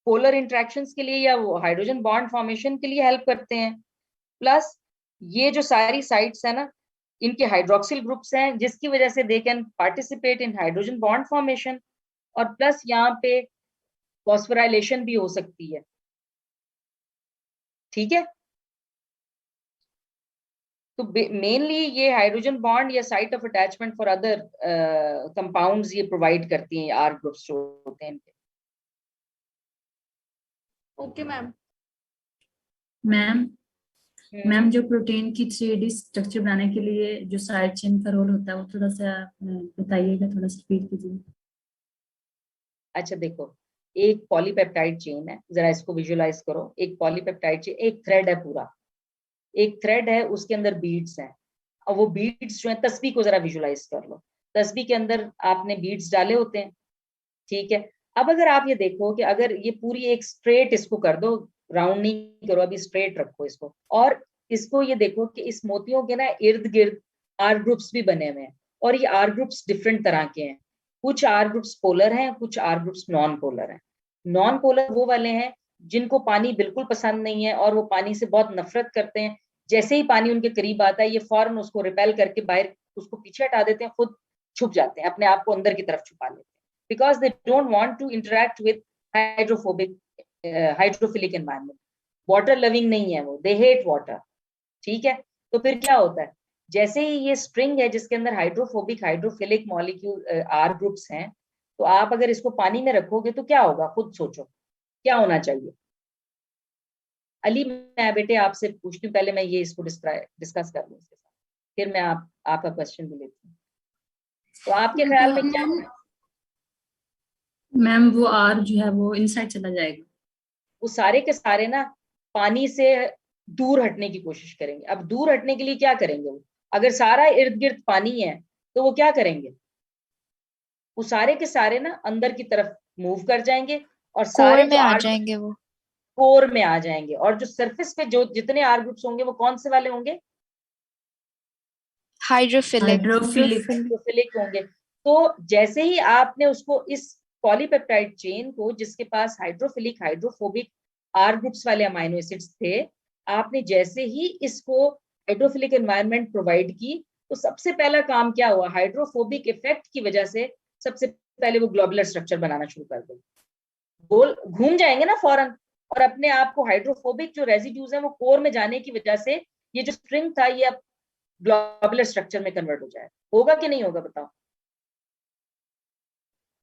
पोलर इंटरेक्शंस के लिए या हाइड्रोजन बॉन्ड फॉर्मेशन के लिए हेल्प करते हैं। प्लस ये जो सारी साइट्स है ना, इनके हाइड्रोक्सिल ग्रुप्स हैं, जिसकी वजह से they can participate in hydrogen bond formation, और प्लस यहाँ पे फॉस्फोराइलेशन भी हो सकती है। ठीक है, तो मेनली ये हाइड्रोजन बॉन्ड या site of attachment for other compounds ये प्रोवाइड करती हैं, आर ग्रुप्स जो होते हैं इनके।
Okay ma'am.
मैम जो प्रोटीन की 3D स्ट्रक्चर बनाने के लिए जो साइड चेन का रोल होता है वो थोड़ा सा बताइएगा, थोड़ा सा रिपीट कीजिए।
अच्छा देखो, एक पॉलीपेप्टाइड चेन है, जरा इसको विजुअलाइज करो। एक पॉलीपेप्टाइड चेन, एक थ्रेड है पूरा, एक थ्रेड है, उसके अंदर बीड्स हैं, और वो बीड्स जो है, तस्बीह को जरा विजुअलाइज कर लो। तस्बीह के अंदर आपने बीड्स डाले होते हैं, ठीक है। अब अगर आप ये देखो कि अगर ये पूरी एक स्ट्रेट इसको कर दो, राउंड नहीं करो, अभी स्ट्रेट रखो इसको, और इसको ये देखो कि इस मोतियों के ना इर्द गिर्द आर ग्रुप्स भी बने हुए हैं, और ये आर ग्रुप्स डिफरेंट तरह के हैं। कुछ आर ग्रुप्स पोलर हैं, कुछ आर ग्रुप्स नॉन पोलर हैं। नॉन पोलर वो वाले हैं जिनको पानी बिल्कुल पसंद नहीं है और वो पानी से बहुत नफरत करते हैं। जैसे ही पानी उनके करीब आता है, ये फौरन उसको रिपेल करके बाहर उसको पीछे हटा देते हैं, खुद छुप जाते हैं, अपने आप को अंदर की तरफ छुपा लेते हैं, because they don't want to interact with hydrophobic hydrophilic environment. Water loving नहीं है वो, दे हेट वाटर। ठीक है, तो फिर क्या होता है, जैसे ही ये स्ट्रिंग है जिसके अंदर hydrophobic hydrophilic molecule R groups हैं, तो आप अगर इसको पानी में रखोगे तो क्या होगा, खुद सोचो क्या होना चाहिए। अली, मैं बेटे आपसे पूछती हूँ, पहले मैं ये इसको डिस्कस कर लूँ इसके साथ, फिर मैं आपका क्वेश्चन भी लेती हूँ। तो आपके ख्याल में क्या होना?
मैम वो आर जो है वो इनसाइड चला जाएगा,
वो सारे के सारे ना पानी से दूर हटने की कोशिश करेंगे। अब दूर हटने के लिए क्या करेंगे वो, अगर सारा इर्द गिर्द पानी है तो वो क्या करेंगे, वो सारे के सारे ना अंदर की तरफ मूव कर जाएंगे और सारे
कोर में आ जाएंगे, वो
कोर में आ जाएंगे। और जो सरफेस पे जो जितने आर ग्रुप्स होंगे वो कौन से वाले होंगे, हाइड्रोफिलिक होंगे। तो जैसे ही आपने उसको इस पॉलीपेप्टाइड चेन को, जिसके पास हाइड्रोफिलिक हाइड्रोफोबिक आर ग्रुप्स वाले अमाइनो एसिड्स थे, आपने जैसे ही इसको हाइड्रोफिलिक एनवायरनमेंट प्रोवाइड की, तो सबसे पहला काम क्या हुआ, हाइड्रोफोबिक इफेक्ट की वजह से सबसे पहले वो ग्लोबुलर स्ट्रक्चर बनाना शुरू कर देंगे, गोल घूम जाएंगे ना फौरन, और अपने आप को हाइड्रोफोबिक जो रेजिड्यूज है वो कोर में जाने की वजह से ये जो स्ट्रिंग था ये अब ग्लोबुलर स्ट्रक्चर में कन्वर्ट हो जाए। होगा कि नहीं होगा बताओ?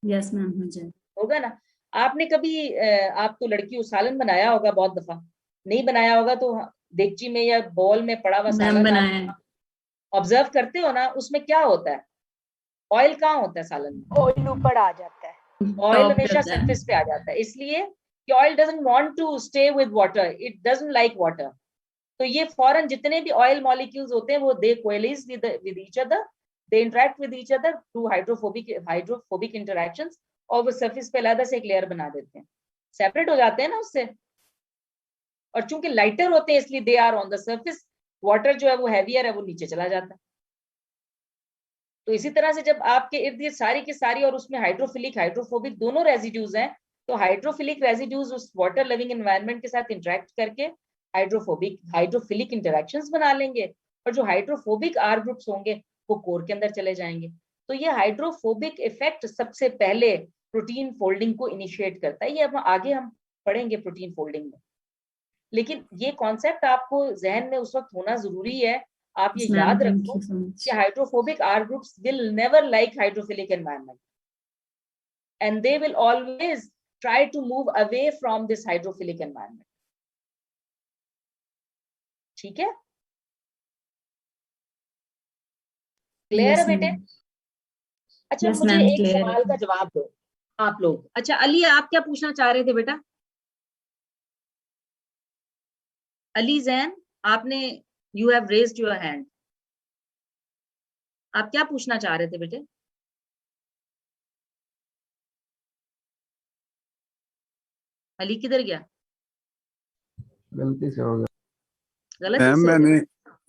यस मैम, हो जाए।
होगा ना। आपने कभी आप तो लड़की सालन बनाया होगा बहुत दफा, नहीं बनाया होगा तो देगची में या बॉल में पड़ा हुआ सालन ऑब्जर्व करते हो ना, उसमें क्या होता है, ऑयल कहाँ होता है सालन में?
ऑयल ऊपर आ जाता है,
ऑयल हमेशा सरफेस पे आ जाता है, इसलिए कि oil doesn't want to stay with water, it doesn't like water. तो ये फॉरन जितने भी ऑयल मॉलिक्यूल्स होते हैं वो they coalesce with each other, they interact with each other through hydrophobic interactions, और वो सरफेस पे अलग से एक लेयर बना देते हैं, सेपरेट हो जाते हैं ना उससे। और चूंकि लाइटर होते हैं इसलिए they are on the surface, water जो है वो हैवियर है, वो नीचे चला जाता है। तो इसी तरह से जब आपके इर्द गिर्द सारी की सारी और उसमें हाइड्रोफिलिक हाइड्रोफोबिक दोनों रेजिड्यूज हैं, तो हाइड्रोफिलिक रेजिड्यूज उस वाटर लविंग एनवायरनमेंट के साथ इंटरेक्ट करके हाइड्रोफिलिक इंटरेक्शंस बना लेंगे, और जो हाइड्रोफोबिक आर ग्रुप्स होंगे वो कोर के अंदर चले जाएंगे। तो ये हाइड्रोफोबिक इफेक्ट सबसे पहले प्रोटीन फोल्डिंग को इनिशिएट करता है। ये अब आगे हम पढ़ेंगे प्रोटीन फोल्डिंग में, लेकिन ये कॉन्सेप्ट आपको जहन में उस वक्त होना जरूरी है। आप ये याद रखो कि hydrophobic R groups will never like hydrophilic environment and they will always try to move away from this hydrophilic environment. ठीक है, क्लियर है बेटे? अच्छा मुझे एक सवाल का जवाब दो आप लोग। अच्छा अली, आप क्या पूछना चाह रहे थे बेटा? अली जैन, आपने you have raised your hand, आप क्या पूछना चाह रहे थे बेटे? अली किधर गया?
गलती से हो गया।
गलती
मैम
से
मैंने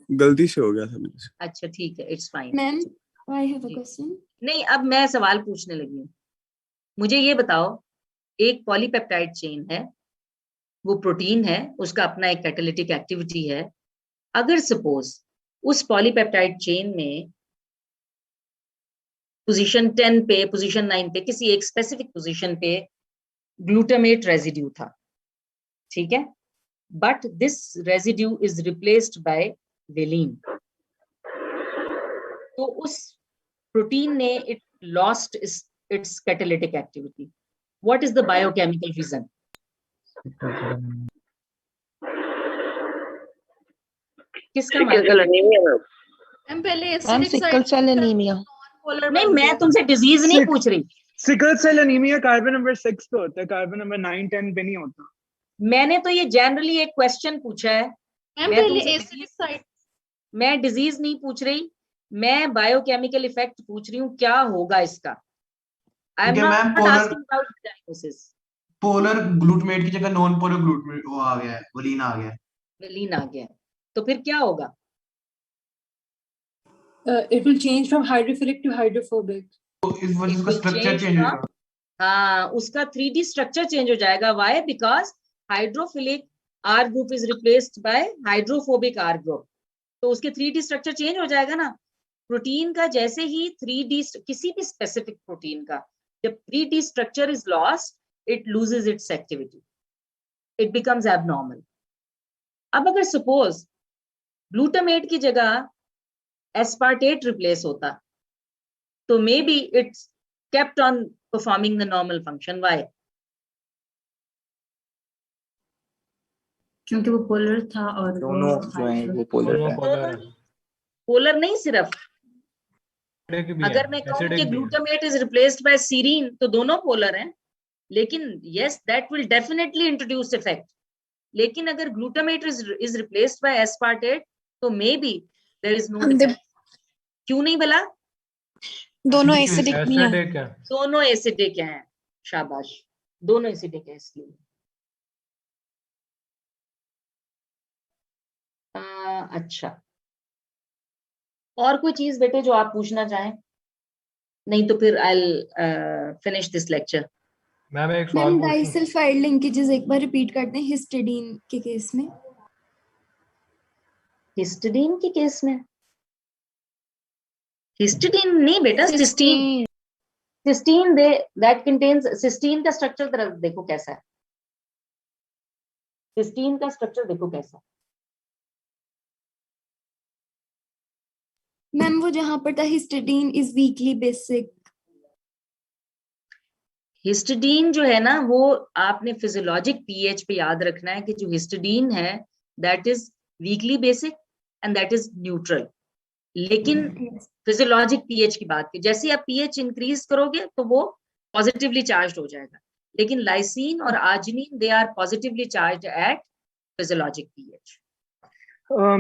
गलती से हो गया था मेरे से।
अच्छा ठीक है, it's fine.
Ma'am I have a question.
नहीं, अब मैं सवाल पूछने लगी हूँ। मुझे ये बताओ, एक पॉलीपेप्टाइड चेन है, वो प्रोटीन है, उसका अपना एक कैटालिटिक एक्टिविटी है। अगर सपोज उस पॉलीपेप्टाइड चेन में पोजीशन 10 पे, पोजीशन 9 पे, किसी एक स्पेसिफिक पोजीशन पे ग्लूटामेट रेजिड्यू था, ठीक है, but this residue is replaced by valine, तो उस प्रोटीन ने it lost its catalytic activity. What is the biochemical reason? किसका
मैम पहले
मैम सिकल सेल एनीमिया।
नहीं, मैं तुमसे डिजीज नहीं पूछ रही।
Sickle cell anaemia carbon number 6 पे होता है, कार्बन नंबर 9 10 पे नहीं होता।
मैंने तो ये जनरली एक क्वेश्चन पूछा है,
मैम
मैं
पहले
तुमसे
एसिडिक साइट
मैं डिजीज नहीं पूछ रही, मैं बायोकेमिकल इफेक्ट पूछ रही हूँ, क्या होगा इसका। आई एम
ठीक है ma'am,
not asking about diagnosis.
Polar glutamate की जगह नॉन पोलर ग्लूटामेट वो आ गया है, वलीन आ गया है।
वेलिन आ गया, तो फिर क्या होगा?
It will change from hydrophilic to hydrophobic.
तो इस वजह से
It
उसका
will
structure
change
change
from-
होगा।
हाँ, उसका 3D स्ट्रक्चर चेंज हो जाएगा। Why? Because hydrophilic R group is replaced by hydrophobic R group, तो उसके 3D स्ट्रक्चर चेंज हो जाएगा ना। प्रोटीन का जैसे ही 3D, किसी भी स्पेसिफिक प्रोटीन का जब 3D structure is lost, it loses it's activity, it becomes abnormal. अब अगर सपोज ग्लूटामेट की जगह एस्पार्टेट रिप्लेस होता, तो may be it's kept on performing the normal function. Why?
क्योंकि वो पोलर था और
दोनों जो है वो पोलर है।
पोलर नहीं सिर्फ,
Acidic भी है,
अगर मैं कहूँ
acidic
कि
भी है।
Glutamate is replaced by serine, तो दोनों पोलर हैं, लेकिन yes that will definitely introduce effect। लेकिन अगर glutamate is replaced by aspartate, तो maybe there is no effect। क्यों नहीं भला?
दोनों
Acidic
एसिडिक नहीं है।
Acidic है।
दोनों एसिडिक हैं, शाबाश, दोनों एसिडिक है इसलिए। अच्छा, और कोई चीज बेटे जो आप पूछना चाहें? नहीं तो फिर I finish this lecture.
Ma'am एक सवाल
मैम
पूछूं?
डाइसल्फाइड लिंकेजेस एक बार रिपीट करते हैं हिस्टिडीन के केस में।
हिस्टिडीन के केस में हिस्टिडीन नहीं बेटा, cysteine. Cysteine that contains, cysteine का स्ट्रक्चर तरह देखो कैसा है, सिस्टीन का स्ट्रक्चर देखो कैसा।
मैम वो जहां पर था histidine is weakly basic.
Histidine जो है ना, वो आपने फिजियोलॉजिक पीएच पे याद रखना है कि जो हिस्टिडीन है that is weakly basic and that is neutral. लेकिन फिजियोलॉजिक पीएच की बात की, जैसे आप पीएच इंक्रीज करोगे तो वो पॉजिटिवली चार्ज हो जाएगा, लेकिन लाइसिन और arginine they are positively charge at physiologic pH.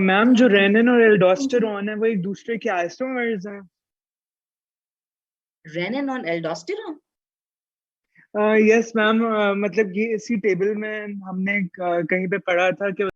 Ma'am जो रेनिन और एल्डोस्टेरोन है वो एक दूसरे के आइसोमर्स हैं।
रेनिन और एल्डोस्टेरोन?
यस मैम, मतलब ये इसी टेबल में हमने कहीं पे पढ़ा था कि